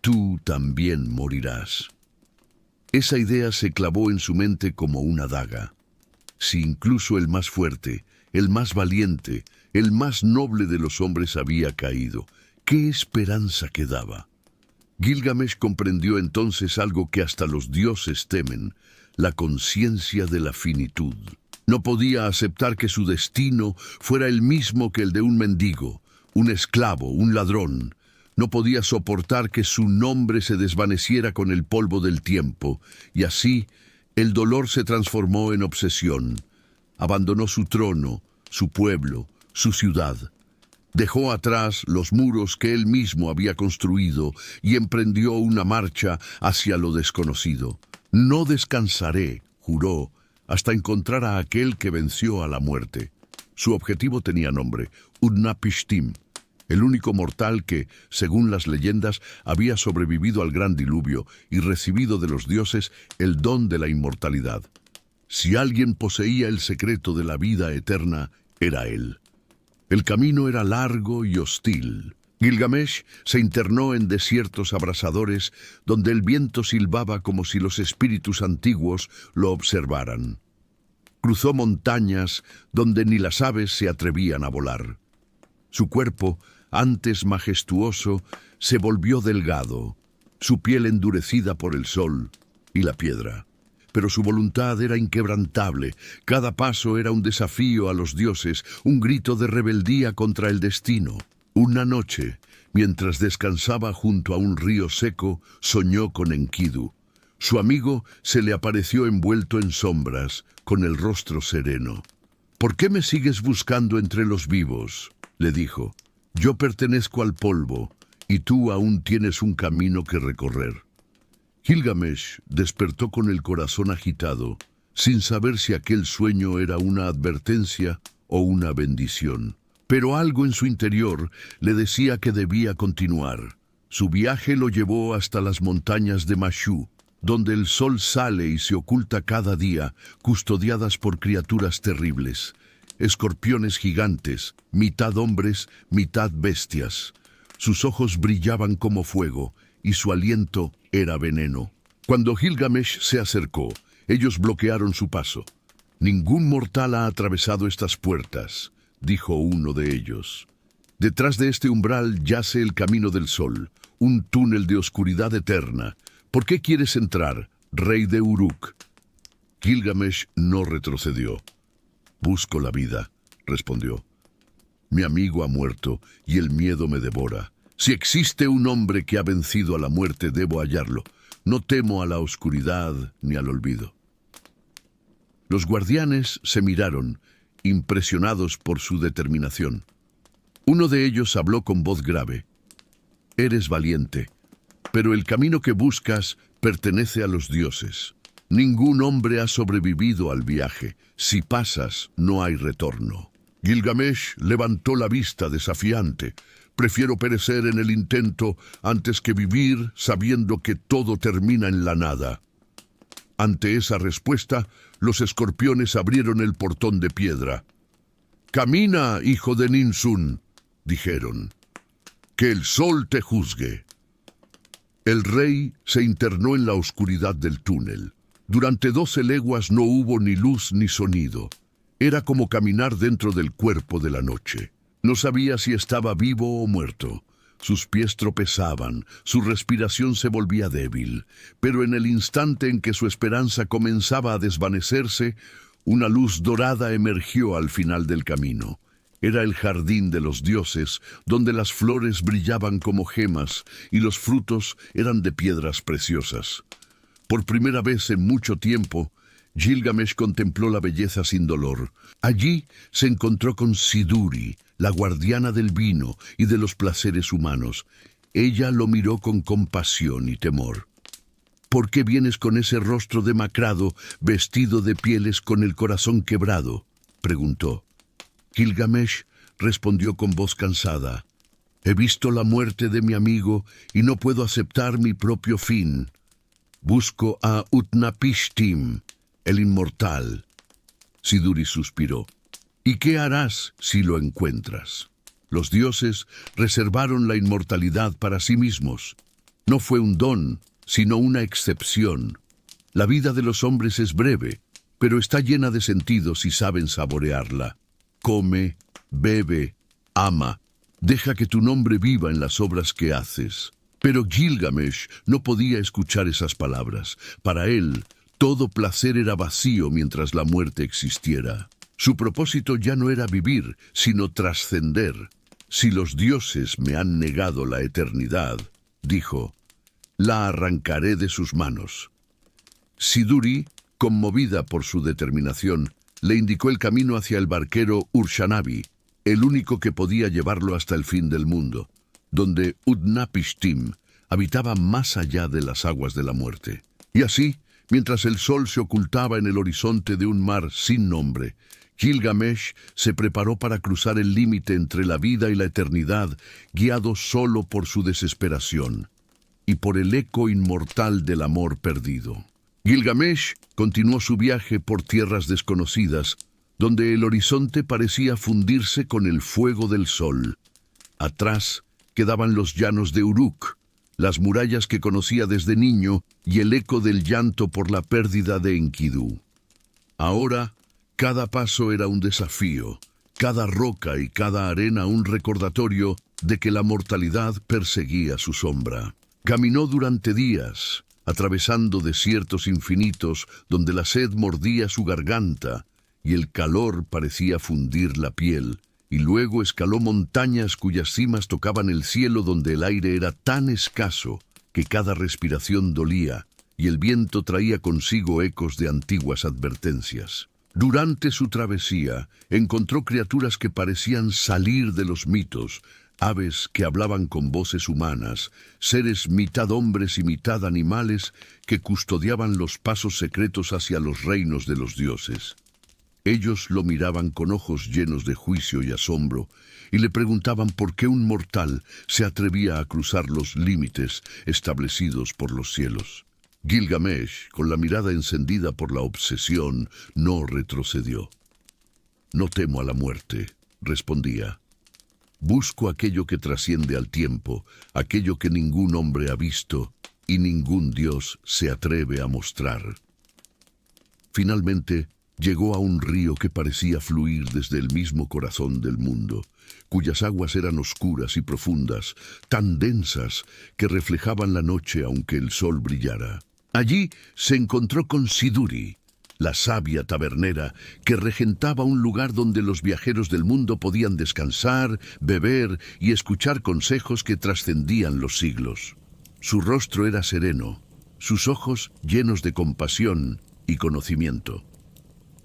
«Tú también morirás». Esa idea se clavó en su mente como una daga. Si incluso el más fuerte, el más valiente, el más noble de los hombres había caído, ¿qué esperanza quedaba? Gilgamesh comprendió entonces algo que hasta los dioses temen: la conciencia de la finitud. No podía aceptar que su destino fuera el mismo que el de un mendigo, un esclavo, un ladrón. No podía soportar que su nombre se desvaneciera con el polvo del tiempo, y así el dolor se transformó en obsesión. Abandonó su trono, su pueblo, su ciudad. Dejó atrás los muros que él mismo había construido y emprendió una marcha hacia lo desconocido. «No descansaré», juró, «hasta encontrar a aquel que venció a la muerte». Su objetivo tenía nombre: Utnapishtim, el único mortal que, según las leyendas, había sobrevivido al gran diluvio y recibido de los dioses el don de la inmortalidad. Si alguien poseía el secreto de la vida eterna, era él. El camino era largo y hostil. Gilgamesh se internó en desiertos abrasadores donde el viento silbaba como si los espíritus antiguos lo observaran. Cruzó montañas donde ni las aves se atrevían a volar. Su cuerpo, antes majestuoso, se volvió delgado, su piel endurecida por el sol y la piedra. Pero su voluntad era inquebrantable. Cada paso era un desafío a los dioses, un grito de rebeldía contra el destino. Una noche, mientras descansaba junto a un río seco, soñó con Enkidu. Su amigo se le apareció envuelto en sombras, con el rostro sereno. «¿Por qué me sigues buscando entre los vivos?», le dijo. «Yo pertenezco al polvo, y tú aún tienes un camino que recorrer». Gilgamesh despertó con el corazón agitado, sin saber si aquel sueño era una advertencia o una bendición. Pero algo en su interior le decía que debía continuar. Su viaje lo llevó hasta las montañas de Mashu, donde el sol sale y se oculta cada día, custodiadas por criaturas terribles. Escorpiones gigantes, mitad hombres, mitad bestias. Sus ojos brillaban como fuego, y su aliento era veneno. Cuando Gilgamesh se acercó, ellos bloquearon su paso. «Ningún mortal ha atravesado estas puertas», dijo uno de ellos. «Detrás de este umbral yace el camino del sol, un túnel de oscuridad eterna. ¿Por qué quieres entrar, rey de Uruk?». Gilgamesh no retrocedió. «Busco la vida», respondió. «Mi amigo ha muerto y el miedo me devora. Si existe un hombre que ha vencido a la muerte, debo hallarlo. No temo a la oscuridad ni al olvido». Los guardianes se miraron, impresionados por su determinación. Uno de ellos habló con voz grave. Eres valiente, pero el camino que buscas pertenece a los dioses. Ningún hombre ha sobrevivido al viaje. Si pasas, no hay retorno. Gilgamesh levantó la vista desafiante. Prefiero perecer en el intento antes que vivir sabiendo que todo termina en la nada. Ante esa respuesta, los escorpiones abrieron el portón de piedra. «Camina, hijo de Ninsun», dijeron. «Que el sol te juzgue». El rey se internó en la oscuridad del túnel. Durante 12 leguas no hubo ni luz ni sonido. Era como caminar dentro del cuerpo de la noche. No sabía si estaba vivo o muerto. Sus pies tropezaban, su respiración se volvía débil, pero en el instante en que su esperanza comenzaba a desvanecerse, una luz dorada emergió al final del camino. Era el jardín de los dioses, donde las flores brillaban como gemas y los frutos eran de piedras preciosas. Por primera vez en mucho tiempo, Gilgamesh contempló la belleza sin dolor. Allí se encontró con Siduri, la guardiana del vino y de los placeres humanos. Ella lo miró con compasión y temor. «¿Por qué vienes con ese rostro demacrado, vestido de pieles con el corazón quebrado?», preguntó. Gilgamesh respondió con voz cansada. «He visto la muerte de mi amigo y no puedo aceptar mi propio fin. Busco a Utnapishtim, el inmortal». Siduri suspiró. «¿Y qué harás si lo encuentras?». Los dioses reservaron la inmortalidad para sí mismos. No fue un don, sino una excepción. La vida de los hombres es breve, pero está llena de sentido si saben saborearla. Come, bebe, ama. Deja que tu nombre viva en las obras que haces. Pero Gilgamesh no podía escuchar esas palabras. Para él, todo placer era vacío mientras la muerte existiera. Su propósito ya no era vivir, sino trascender. «Si los dioses me han negado la eternidad», dijo, «la arrancaré de sus manos». Siduri, conmovida por su determinación, le indicó el camino hacia el barquero Urshanabi, el único que podía llevarlo hasta el fin del mundo, donde Utnapishtim habitaba más allá de las aguas de la muerte. Y así, mientras el sol se ocultaba en el horizonte de un mar sin nombre, Gilgamesh se preparó para cruzar el límite entre la vida y la eternidad, guiado solo por su desesperación y por el eco inmortal del amor perdido. Gilgamesh continuó su viaje por tierras desconocidas, donde el horizonte parecía fundirse con el fuego del sol. Atrás quedaban los llanos de Uruk, las murallas que conocía desde niño y el eco del llanto por la pérdida de Enkidu. Ahora, cada paso era un desafío, cada roca y cada arena un recordatorio de que la mortalidad perseguía su sombra. Caminó durante días, atravesando desiertos infinitos donde la sed mordía su garganta y el calor parecía fundir la piel, y luego escaló montañas cuyas cimas tocaban el cielo donde el aire era tan escaso que cada respiración dolía y el viento traía consigo ecos de antiguas advertencias. Durante su travesía, encontró criaturas que parecían salir de los mitos, aves que hablaban con voces humanas, seres mitad hombres y mitad animales que custodiaban los pasos secretos hacia los reinos de los dioses. Ellos lo miraban con ojos llenos de juicio y asombro, y le preguntaban por qué un mortal se atrevía a cruzar los límites establecidos por los cielos. Gilgamesh, con la mirada encendida por la obsesión, no retrocedió. «No temo a la muerte», respondía. «Busco aquello que trasciende al tiempo, aquello que ningún hombre ha visto y ningún dios se atreve a mostrar». Finalmente, llegó a un río que parecía fluir desde el mismo corazón del mundo, cuyas aguas eran oscuras y profundas, tan densas que reflejaban la noche aunque el sol brillara. Allí se encontró con Siduri, la sabia tabernera que regentaba un lugar donde los viajeros del mundo podían descansar, beber y escuchar consejos que trascendían los siglos. Su rostro era sereno, sus ojos llenos de compasión y conocimiento.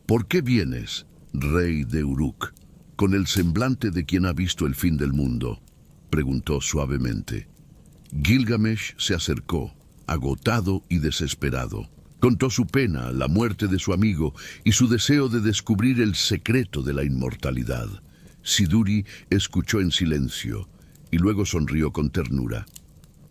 «¿Por qué vienes, rey de Uruk, con el semblante de quien ha visto el fin del mundo?», preguntó suavemente. Gilgamesh se acercó, agotado y desesperado. Contó su pena, la muerte de su amigo y su deseo de descubrir el secreto de la inmortalidad. Siduri escuchó en silencio y luego sonrió con ternura.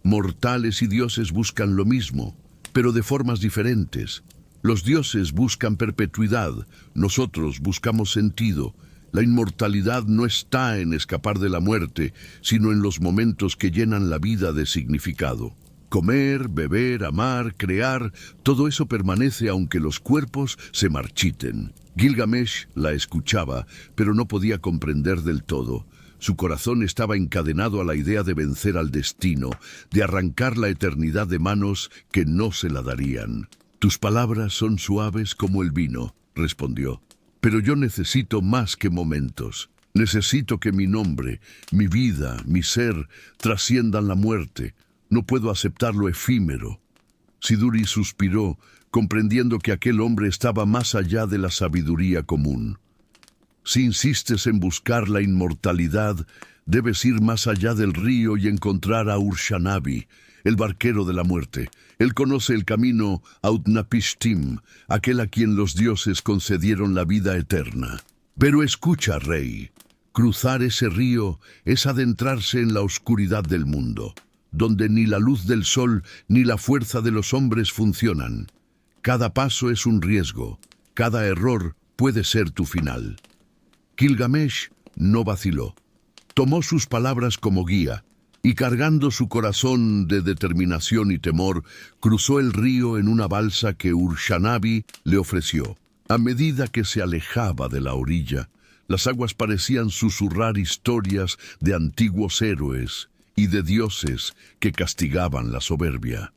Mortales y dioses buscan lo mismo, pero de formas diferentes. Los dioses buscan perpetuidad, nosotros buscamos sentido. La inmortalidad no está en escapar de la muerte, sino en los momentos que llenan la vida de significado. Comer, beber, amar, crear, todo eso permanece aunque los cuerpos se marchiten. Gilgamesh la escuchaba, pero no podía comprender del todo. Su corazón estaba encadenado a la idea de vencer al destino, de arrancar la eternidad de manos que no se la darían. «Tus palabras son suaves como el vino», respondió. «Pero yo necesito más que momentos. Necesito que mi nombre, mi vida, mi ser, trasciendan la muerte. No puedo aceptar lo efímero». Siduri suspiró, comprendiendo que aquel hombre estaba más allá de la sabiduría común. «Si insistes en buscar la inmortalidad, debes ir más allá del río y encontrar a Urshanabi, el barquero de la muerte. Él conoce el camino a Utnapishtim, aquel a quien los dioses concedieron la vida eterna. Pero escucha, rey, cruzar ese río es adentrarse en la oscuridad del mundo, donde ni la luz del sol ni la fuerza de los hombres funcionan. Cada paso es un riesgo, cada error puede ser tu final». Gilgamesh no vaciló. Tomó sus palabras como guía y, cargando su corazón de determinación y temor, cruzó el río en una balsa que Urshanabi le ofreció. A medida que se alejaba de la orilla, las aguas parecían susurrar historias de antiguos héroes y de dioses que castigaban la soberbia.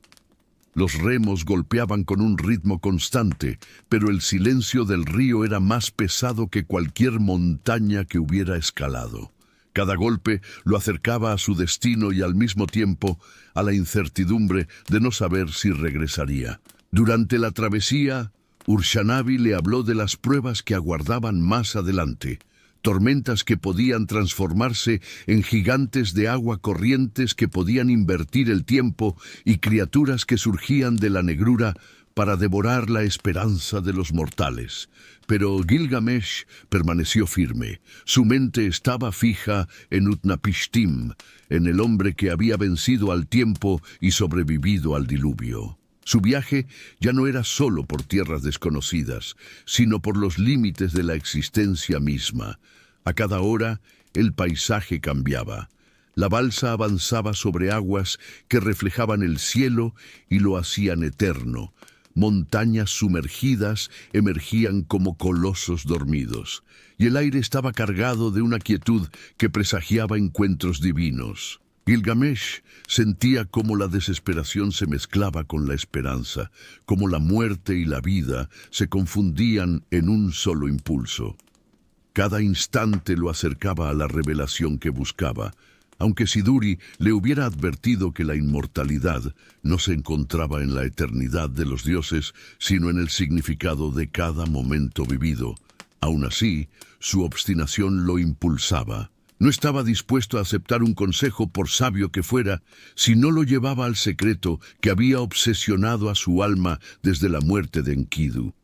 Los remos golpeaban con un ritmo constante, pero el silencio del río era más pesado que cualquier montaña que hubiera escalado. Cada golpe lo acercaba a su destino y al mismo tiempo a la incertidumbre de no saber si regresaría. Durante la travesía, Urshanabi le habló de las pruebas que aguardaban más adelante. Tormentas que podían transformarse en gigantes de agua corrientes que podían invertir el tiempo y criaturas que surgían de la negrura para devorar la esperanza de los mortales. Pero Gilgamesh permaneció firme. Su mente estaba fija en Utnapishtim, en el hombre que había vencido al tiempo y sobrevivido al diluvio. Su viaje ya no era solo por tierras desconocidas, sino por los límites de la existencia misma. A cada hora, el paisaje cambiaba. La balsa avanzaba sobre aguas que reflejaban el cielo y lo hacían eterno. Montañas sumergidas emergían como colosos dormidos, y el aire estaba cargado de una quietud que presagiaba encuentros divinos. Gilgamesh sentía cómo la desesperación se mezclaba con la esperanza, cómo la muerte y la vida se confundían en un solo impulso. Cada instante lo acercaba a la revelación que buscaba, aunque Siduri le hubiera advertido que la inmortalidad no se encontraba en la eternidad de los dioses, sino en el significado de cada momento vivido. Aún así, su obstinación lo impulsaba. No estaba dispuesto a aceptar un consejo por sabio que fuera, si no lo llevaba al secreto que había obsesionado a su alma desde la muerte de Enkidu.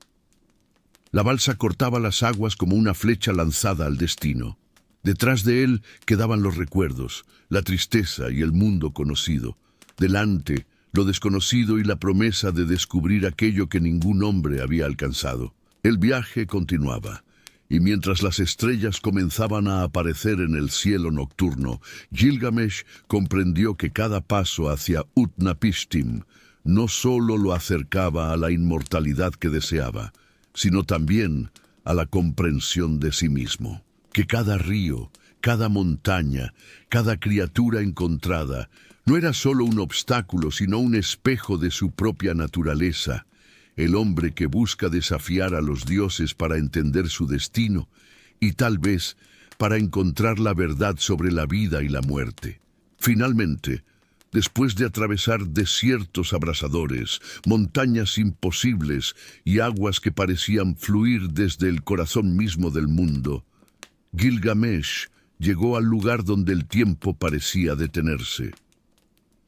La balsa cortaba las aguas como una flecha lanzada al destino. Detrás de él quedaban los recuerdos, la tristeza y el mundo conocido. Delante, lo desconocido y la promesa de descubrir aquello que ningún hombre había alcanzado. El viaje continuaba. Y mientras las estrellas comenzaban a aparecer en el cielo nocturno, Gilgamesh comprendió que cada paso hacia Utnapishtim no solo lo acercaba a la inmortalidad que deseaba, sino también a la comprensión de sí mismo. Que cada río, cada montaña, cada criatura encontrada, no era solo un obstáculo, sino un espejo de su propia naturaleza. El hombre que busca desafiar a los dioses para entender su destino y tal vez para encontrar la verdad sobre la vida y la muerte. Finalmente, después de atravesar desiertos abrasadores, montañas imposibles y aguas que parecían fluir desde el corazón mismo del mundo, Gilgamesh llegó al lugar donde el tiempo parecía detenerse.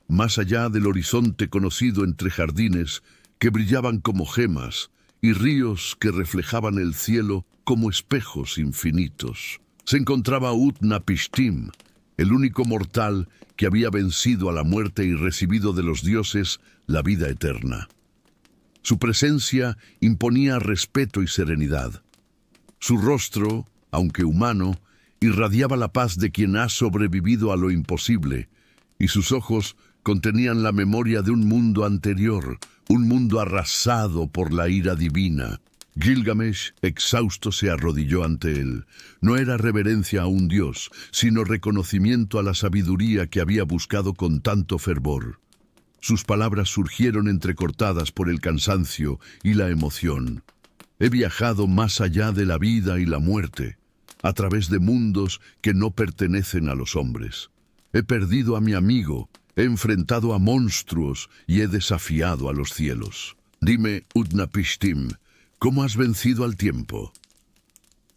más allá del horizonte conocido entre jardines que brillaban como gemas y ríos que reflejaban el cielo como espejos infinitos, se encontraba Utnapishtim, el único mortal que había vencido a la muerte y recibido de los dioses la vida eterna. Su presencia imponía respeto y serenidad. Su rostro, aunque humano, irradiaba la paz de quien ha sobrevivido a lo imposible, y sus ojos contenían la memoria de un mundo anterior, un mundo arrasado por la ira divina. Gilgamesh, exhausto, se arrodilló ante él. No era reverencia a un dios, sino reconocimiento a la sabiduría que había buscado con tanto fervor. Sus palabras surgieron entrecortadas por el cansancio y la emoción. He viajado más allá de la vida y la muerte, a través de mundos que no pertenecen a los hombres. He perdido a mi amigo, he enfrentado a monstruos y he desafiado a los cielos. Dime, Utnapishtim, ¿cómo has vencido al tiempo?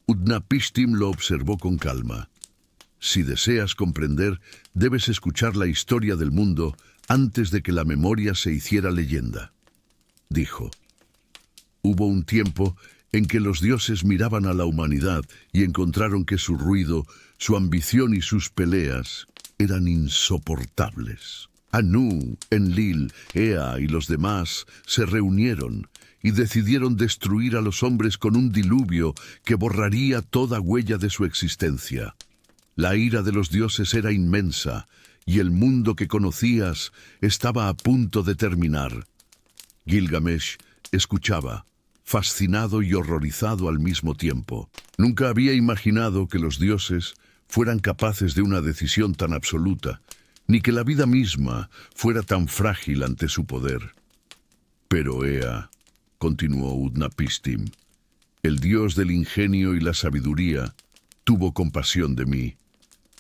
Utnapishtim lo observó con calma. Si deseas comprender, debes escuchar la historia del mundo antes de que la memoria se hiciera leyenda, dijo. Hubo un tiempo en que los dioses miraban a la humanidad y encontraron que su ruido, su ambición y sus peleas eran insoportables. Anu, Enlil, Ea y los demás se reunieron y decidieron destruir a los hombres con un diluvio que borraría toda huella de su existencia. La ira de los dioses era inmensa y el mundo que conocías estaba a punto de terminar. Gilgamesh escuchaba, fascinado y horrorizado al mismo tiempo. Nunca había imaginado que los dioses fueran capaces de una decisión tan absoluta, ni que la vida misma fuera tan frágil ante su poder. Pero Ea, continuó Utnapishtim, el dios del ingenio y la sabiduría, tuvo compasión de mí.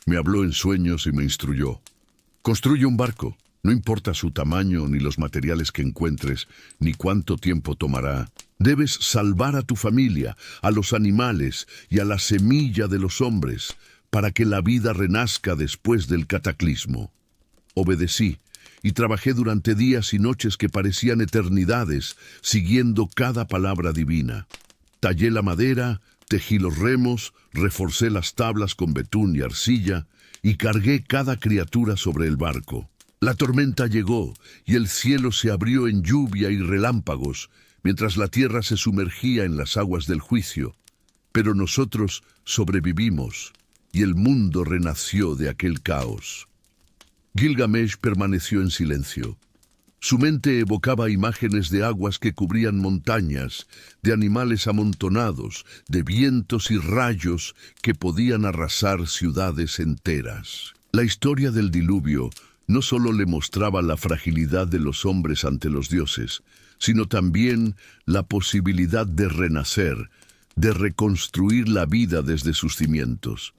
Me habló en sueños y me instruyó. Construye un barco, no importa su tamaño, ni los materiales que encuentres, ni cuánto tiempo tomará. Debes salvar a tu familia, a los animales y a la semilla de los hombres, para que la vida renazca después del cataclismo. Obedecí, y trabajé durante días y noches que parecían eternidades, siguiendo cada palabra divina. Tallé la madera, tejí los remos, reforcé las tablas con betún y arcilla, y cargué cada criatura sobre el barco. La tormenta llegó, y el cielo se abrió en lluvia y relámpagos, mientras la tierra se sumergía en las aguas del juicio. Pero nosotros sobrevivimos, y el mundo renació de aquel caos. Gilgamesh permaneció en silencio. Su mente evocaba imágenes de aguas que cubrían montañas, de animales amontonados, de vientos y rayos que podían arrasar ciudades enteras. La historia del diluvio no solo le mostraba la fragilidad de los hombres ante los dioses, sino también la posibilidad de renacer, de reconstruir la vida desde sus cimientos.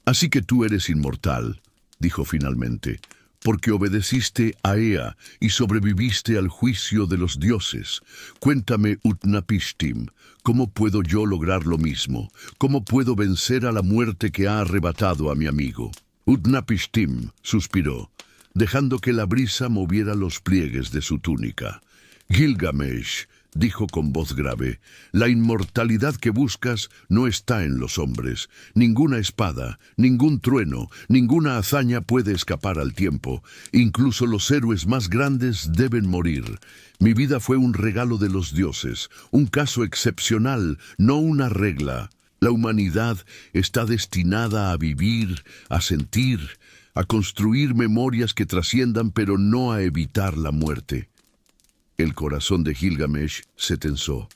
Así que tú eres inmortal, dijo finalmente, porque obedeciste a Ea y sobreviviste al juicio de los dioses. Cuéntame, Utnapishtim, ¿cómo puedo yo lograr lo mismo? ¿Cómo puedo vencer a la muerte que ha arrebatado a mi amigo? Utnapishtim suspiró, dejando que la brisa moviera los pliegues de su túnica. Gilgamesh, dijo con voz grave, la inmortalidad que buscas no está en los hombres. Ninguna espada, ningún trueno, ninguna hazaña puede escapar al tiempo. Incluso los héroes más grandes deben morir. Mi vida fue un regalo de los dioses, un caso excepcional, no una regla. La humanidad está destinada a vivir, a sentir, a construir memorias que trasciendan, pero no a evitar la muerte. El corazón de Gilgamesh se tensó.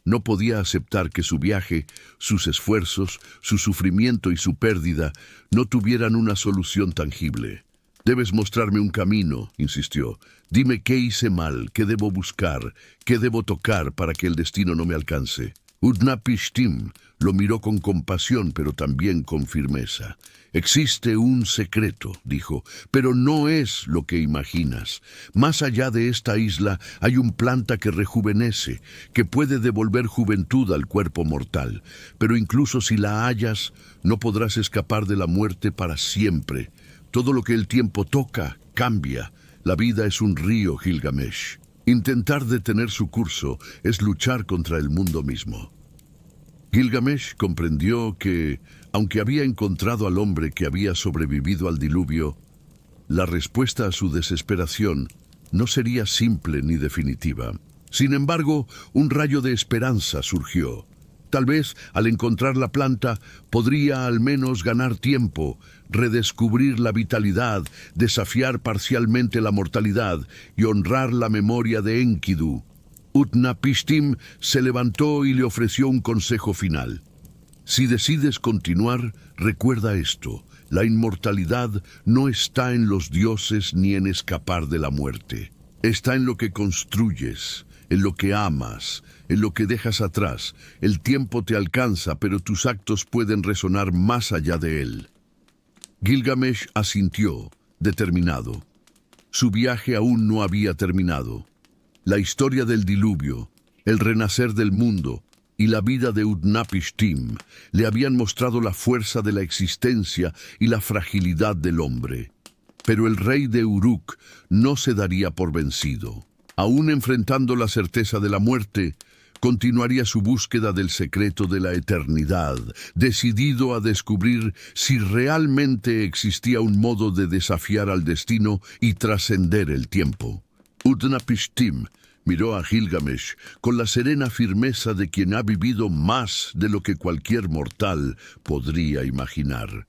No podía aceptar que su viaje, sus esfuerzos, su sufrimiento y su pérdida no tuvieran una solución tangible. Debes mostrarme un camino, insistió. Dime qué hice mal, qué debo buscar, qué debo tocar para que el destino no me alcance. Utnapishtim lo miró con compasión, pero también con firmeza. Existe un secreto, dijo, pero no es lo que imaginas. Más allá de esta isla hay un planta que rejuvenece, que puede devolver juventud al cuerpo mortal. Pero incluso si la hallas, no podrás escapar de la muerte para siempre. Todo lo que el tiempo toca, cambia. La vida es un río, Gilgamesh. Intentar detener su curso es luchar contra el mundo mismo. Gilgamesh comprendió que, aunque había encontrado al hombre que había sobrevivido al diluvio, la respuesta a su desesperación no sería simple ni definitiva. Sin embargo, un rayo de esperanza surgió. Tal vez, al encontrar la planta, podría al menos ganar tiempo, redescubrir la vitalidad, desafiar parcialmente la mortalidad y honrar la memoria de Enkidu. Utnapishtim se levantó y le ofreció un consejo final. Si decides continuar, recuerda esto: la inmortalidad no está en los dioses ni en escapar de la muerte. Está en lo que construyes, en lo que amas, en lo que dejas atrás. El tiempo te alcanza, pero tus actos pueden resonar más allá de él. Gilgamesh asintió, determinado. Su viaje aún no había terminado. La historia del diluvio, el renacer del mundo y la vida de Utnapishtim le habían mostrado la fuerza de la existencia y la fragilidad del hombre. Pero el rey de Uruk no se daría por vencido. Aún enfrentando la certeza de la muerte, continuaría su búsqueda del secreto de la eternidad, decidido a descubrir si realmente existía un modo de desafiar al destino y trascender el tiempo. Utnapishtim miró a Gilgamesh con la serena firmeza de quien ha vivido más de lo que cualquier mortal podría imaginar.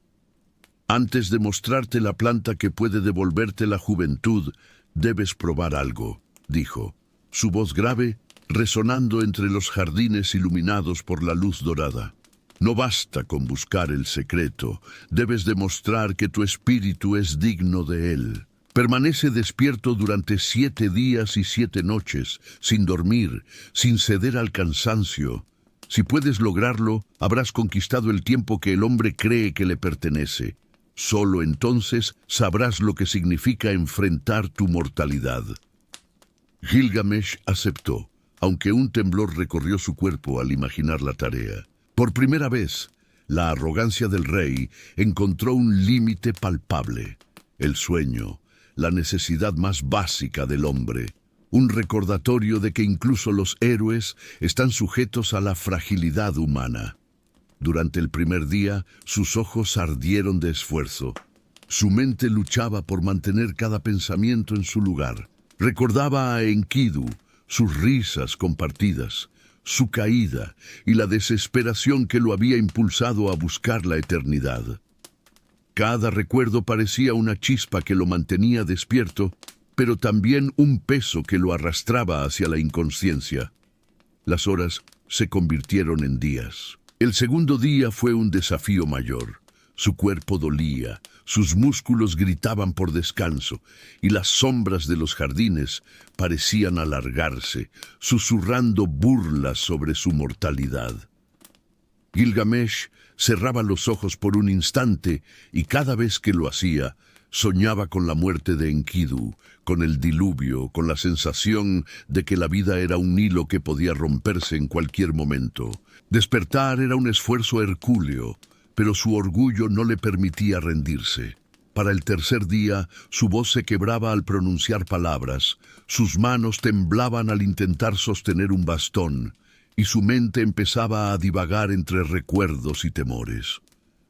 Antes de mostrarte la planta que puede devolverte la juventud, debes probar algo, dijo, su voz grave resonando entre los jardines iluminados por la luz dorada. No basta con buscar el secreto, debes demostrar que tu espíritu es digno de él. Permanece despierto durante 7 días y 7 noches, sin dormir, sin ceder al cansancio. Si puedes lograrlo, habrás conquistado el tiempo que el hombre cree que le pertenece. Solo entonces sabrás lo que significa enfrentar tu mortalidad. Gilgamesh aceptó, aunque un temblor recorrió su cuerpo al imaginar la tarea. Por primera vez, la arrogancia del rey encontró un límite palpable: el sueño, la necesidad más básica del hombre, un recordatorio de que incluso los héroes están sujetos a la fragilidad humana. Durante el primer día, sus ojos ardieron de esfuerzo. Su mente luchaba por mantener cada pensamiento en su lugar. Recordaba a Enkidu, sus risas compartidas, su caída y la desesperación que lo había impulsado a buscar la eternidad. Cada recuerdo parecía una chispa que lo mantenía despierto, pero también un peso que lo arrastraba hacia la inconsciencia. Las horas se convirtieron en días. El segundo día fue un desafío mayor. Su cuerpo dolía, sus músculos gritaban por descanso, y las sombras de los jardines parecían alargarse, susurrando burlas sobre su mortalidad. Gilgamesh cerraba los ojos por un instante y cada vez que lo hacía, soñaba con la muerte de Enkidu, con el diluvio, con la sensación de que la vida era un hilo que podía romperse en cualquier momento. Despertar era un esfuerzo hercúleo, pero su orgullo no le permitía rendirse. Para el tercer día, su voz se quebraba al pronunciar palabras, sus manos temblaban al intentar sostener un bastón, y su mente empezaba a divagar entre recuerdos y temores.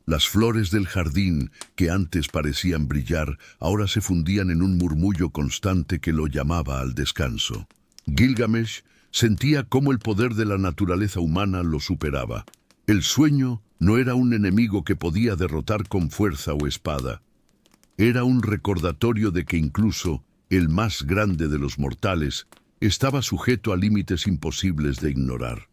Las flores del jardín, que antes parecían brillar, ahora se fundían en un murmullo constante que lo llamaba al descanso. Gilgamesh sentía cómo el poder de la naturaleza humana lo superaba. El sueño no era un enemigo que podía derrotar con fuerza o espada. Era un recordatorio de que incluso el más grande de los mortales estaba sujeto a límites imposibles de ignorar.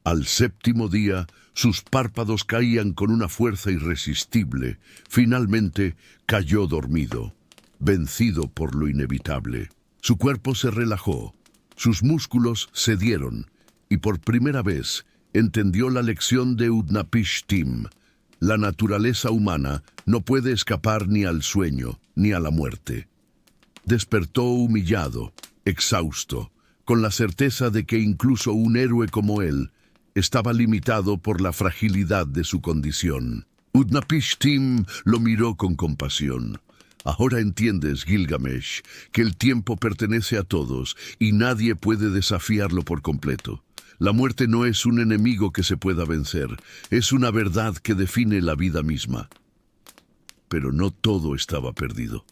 Al séptimo día, sus párpados caían con una fuerza irresistible. Finalmente, cayó dormido, vencido por lo inevitable. Su cuerpo se relajó, sus músculos cedieron, y por primera vez entendió la lección de Utnapishtim. La naturaleza humana no puede escapar ni al sueño, ni a la muerte. Despertó humillado, exhausto, con la certeza de que incluso un héroe como él estaba limitado por la fragilidad de su condición. Utnapishtim lo miró con compasión. Ahora entiendes, Gilgamesh, que el tiempo pertenece a todos y nadie puede desafiarlo por completo. La muerte no es un enemigo que se pueda vencer, es una verdad que define la vida misma. Pero no todo estaba perdido.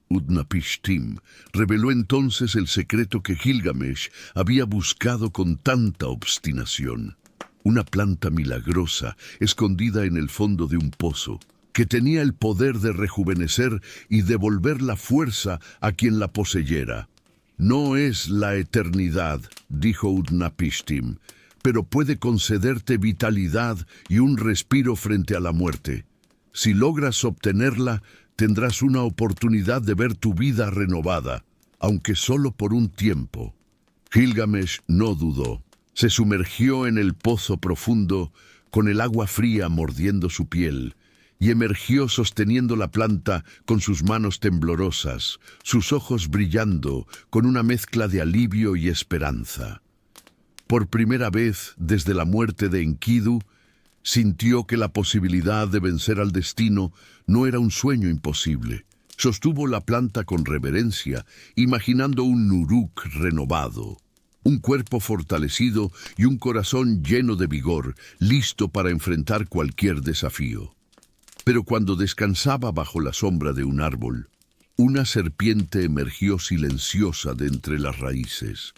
Utnapishtim reveló entonces el secreto que Gilgamesh había buscado con tanta obstinación. Una planta milagrosa escondida en el fondo de un pozo, que tenía el poder de rejuvenecer y devolver la fuerza a quien la poseyera. No es la eternidad, dijo Utnapishtim, pero puede concederte vitalidad y un respiro frente a la muerte. Si logras obtenerla, tendrás una oportunidad de ver tu vida renovada, aunque solo por un tiempo. Gilgamesh no dudó. Se sumergió en el pozo profundo, con el agua fría mordiendo su piel, y emergió sosteniendo la planta con sus manos temblorosas, sus ojos brillando con una mezcla de alivio y esperanza. Por primera vez desde la muerte de Enkidu, sintió que la posibilidad de vencer al destino no era un sueño imposible. Sostuvo la planta con reverencia, imaginando un Uruk renovado, un cuerpo fortalecido y un corazón lleno de vigor, listo para enfrentar cualquier desafío. Pero cuando descansaba bajo la sombra de un árbol, una serpiente emergió silenciosa de entre las raíces.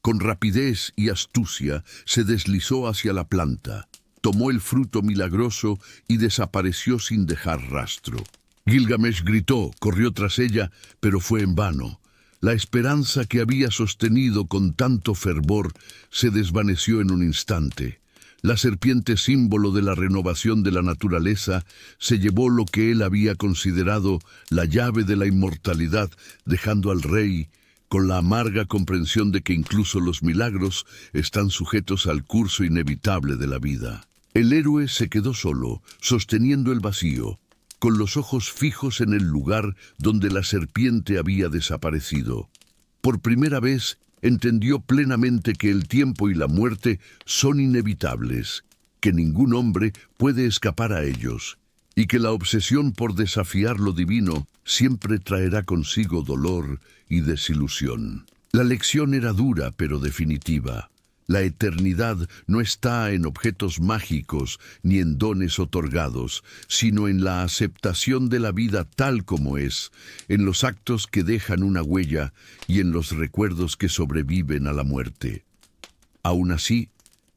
Con rapidez y astucia se deslizó hacia la planta, tomó el fruto milagroso y desapareció sin dejar rastro. Gilgamesh gritó, corrió tras ella, pero fue en vano. La esperanza que había sostenido con tanto fervor se desvaneció en un instante. La serpiente, símbolo de la renovación de la naturaleza, se llevó lo que él había considerado la llave de la inmortalidad, dejando al rey con la amarga comprensión de que incluso los milagros están sujetos al curso inevitable de la vida. El héroe se quedó solo, sosteniendo el vacío, con los ojos fijos en el lugar donde la serpiente había desaparecido. Por primera vez entendió plenamente que el tiempo y la muerte son inevitables, que ningún hombre puede escapar a ellos, y que la obsesión por desafiar lo divino siempre traerá consigo dolor y desilusión. La lección era dura pero definitiva. La eternidad no está en objetos mágicos ni en dones otorgados, sino en la aceptación de la vida tal como es, en los actos que dejan una huella y en los recuerdos que sobreviven a la muerte. Aún así,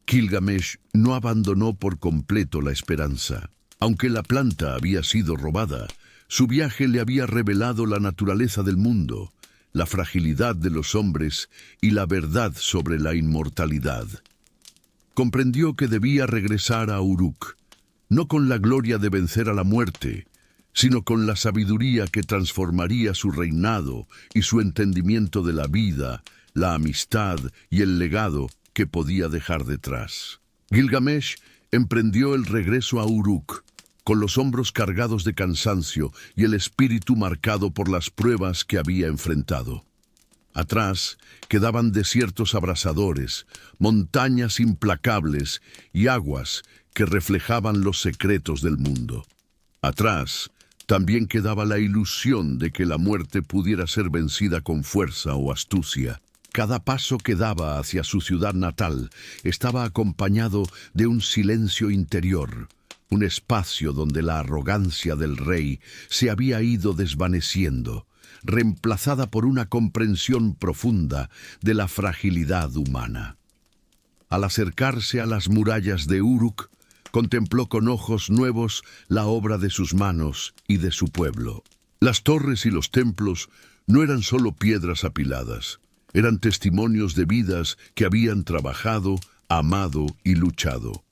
Gilgamesh no abandonó por completo la esperanza. Aunque la planta había sido robada, su viaje le había revelado la naturaleza del mundo, la fragilidad de los hombres y la verdad sobre la inmortalidad. Comprendió que debía regresar a Uruk, no con la gloria de vencer a la muerte, sino con la sabiduría que transformaría su reinado y su entendimiento de la vida, la amistad y el legado que podía dejar detrás. Gilgamesh emprendió el regreso a Uruk, con los hombros cargados de cansancio y el espíritu marcado por las pruebas que había enfrentado. Atrás quedaban desiertos abrasadores, montañas implacables y aguas que reflejaban los secretos del mundo. Atrás también quedaba la ilusión de que la muerte pudiera ser vencida con fuerza o astucia. Cada paso que daba hacia su ciudad natal estaba acompañado de un silencio interior, un espacio donde la arrogancia del rey se había ido desvaneciendo, reemplazada por una comprensión profunda de la fragilidad humana. Al acercarse a las murallas de Uruk, contempló con ojos nuevos la obra de sus manos y de su pueblo. Las torres y los templos no eran solo piedras apiladas, eran testimonios de vidas que habían trabajado, amado y luchado.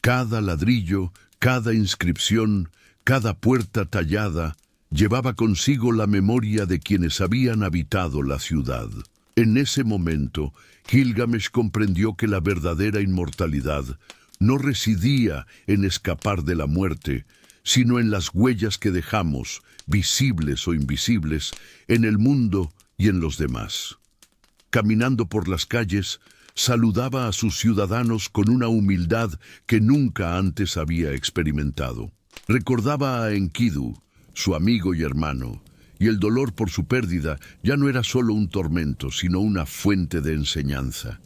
Cada ladrillo, cada inscripción, cada puerta tallada, llevaba consigo la memoria de quienes habían habitado la ciudad. En ese momento, Gilgamesh comprendió que la verdadera inmortalidad no residía en escapar de la muerte, sino en las huellas que dejamos, visibles o invisibles, en el mundo y en los demás. Caminando por las calles, saludaba a sus ciudadanos con una humildad que nunca antes había experimentado. Recordaba a Enkidu, su amigo y hermano, y el dolor por su pérdida ya no era solo un tormento, sino una fuente de enseñanza.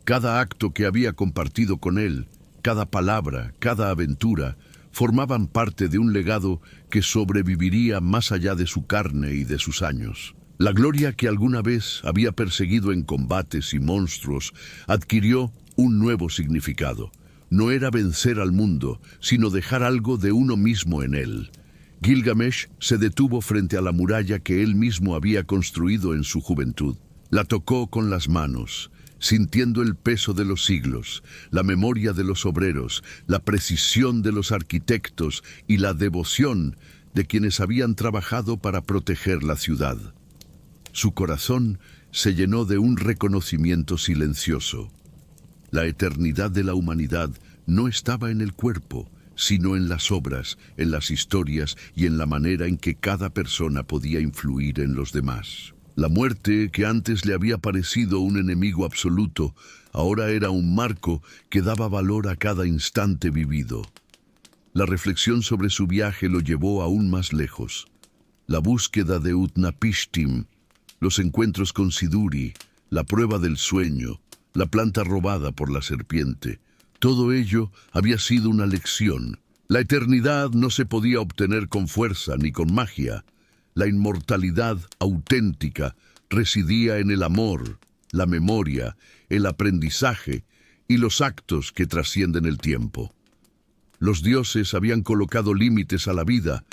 Cada acto que había compartido con él, cada palabra, cada aventura, formaban parte de un legado que sobreviviría más allá de su carne y de sus años. La gloria que alguna vez había perseguido en combates y monstruos adquirió un nuevo significado. No era vencer al mundo, sino dejar algo de uno mismo en él. Gilgamesh se detuvo frente a la muralla que él mismo había construido en su juventud. La tocó con las manos, sintiendo el peso de los siglos, la memoria de los obreros, la precisión de los arquitectos y la devoción de quienes habían trabajado para proteger la ciudad. Su corazón se llenó de un reconocimiento silencioso. La eternidad de la humanidad no estaba en el cuerpo, sino en las obras, en las historias y en la manera en que cada persona podía influir en los demás. La muerte, que antes le había parecido un enemigo absoluto, ahora era un marco que daba valor a cada instante vivido. La reflexión sobre su viaje lo llevó aún más lejos. La búsqueda de Utnapishtim, los encuentros con Siduri, la prueba del sueño, la planta robada por la serpiente, todo ello había sido una lección. La eternidad no se podía obtener con fuerza ni con magia. La inmortalidad auténtica residía en el amor, la memoria, el aprendizaje y los actos que trascienden el tiempo. Los dioses habían colocado límites a la vida,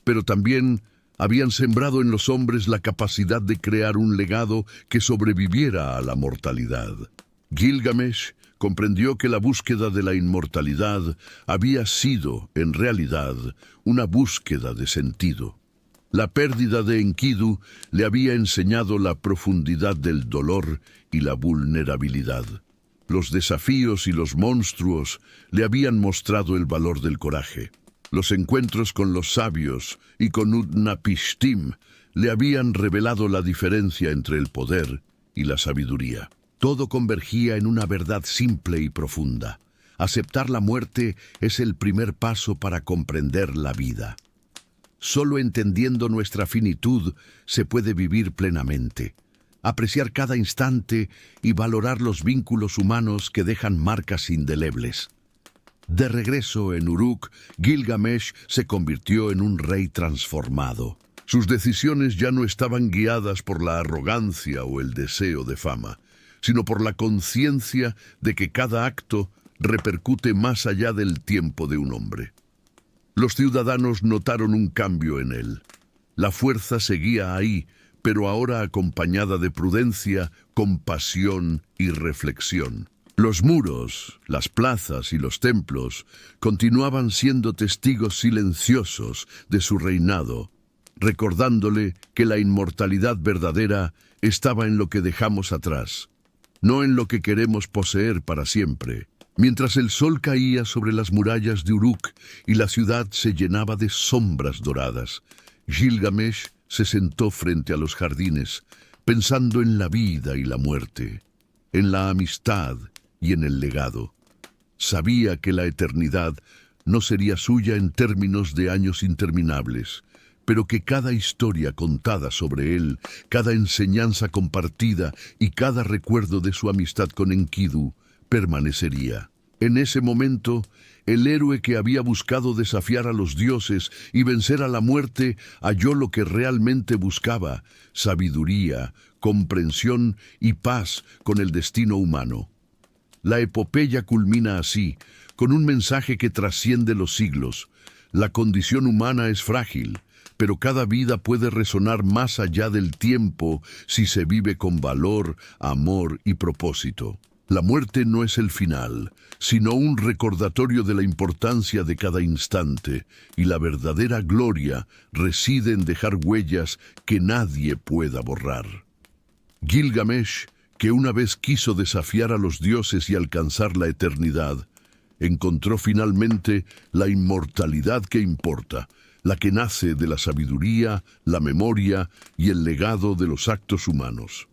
pero también habían sembrado en los hombres la capacidad de crear un legado que sobreviviera a la mortalidad. Gilgamesh comprendió que la búsqueda de la inmortalidad había sido, en realidad, una búsqueda de sentido. La pérdida de Enkidu le había enseñado la profundidad del dolor y la vulnerabilidad. Los desafíos y los monstruos le habían mostrado el valor del coraje. Los encuentros con los sabios y con Utnapishtim le habían revelado la diferencia entre el poder y la sabiduría. Todo convergía en una verdad simple y profunda. Aceptar la muerte es el primer paso para comprender la vida. Solo entendiendo nuestra finitud se puede vivir plenamente, apreciar cada instante y valorar los vínculos humanos que dejan marcas indelebles. De regreso en Uruk, Gilgamesh se convirtió en un rey transformado. Sus decisiones ya no estaban guiadas por la arrogancia o el deseo de fama, sino por la conciencia de que cada acto repercute más allá del tiempo de un hombre. Los ciudadanos notaron un cambio en él. La fuerza seguía ahí, pero ahora acompañada de prudencia, compasión y reflexión. Los muros, las plazas y los templos continuaban siendo testigos silenciosos de su reinado, recordándole que la inmortalidad verdadera estaba en lo que dejamos atrás, no en lo que queremos poseer para siempre. Mientras el sol caía sobre las murallas de Uruk y la ciudad se llenaba de sombras doradas, Gilgamesh se sentó frente a los jardines, pensando en la vida y la muerte, en la amistad y en el legado. Sabía que la eternidad no sería suya en términos de años interminables, pero que cada historia contada sobre él, cada enseñanza compartida y cada recuerdo de su amistad con Enkidu permanecería. En ese momento, el héroe que había buscado desafiar a los dioses y vencer a la muerte halló lo que realmente buscaba: sabiduría, comprensión y paz con el destino humano. La epopeya culmina así, con un mensaje que trasciende los siglos. La condición humana es frágil, pero cada vida puede resonar más allá del tiempo si se vive con valor, amor y propósito. La muerte no es el final, sino un recordatorio de la importancia de cada instante, y la verdadera gloria reside en dejar huellas que nadie pueda borrar. Gilgamesh, que una vez quiso desafiar a los dioses y alcanzar la eternidad, encontró finalmente la inmortalidad que importa, la que nace de la sabiduría, la memoria y el legado de los actos humanos.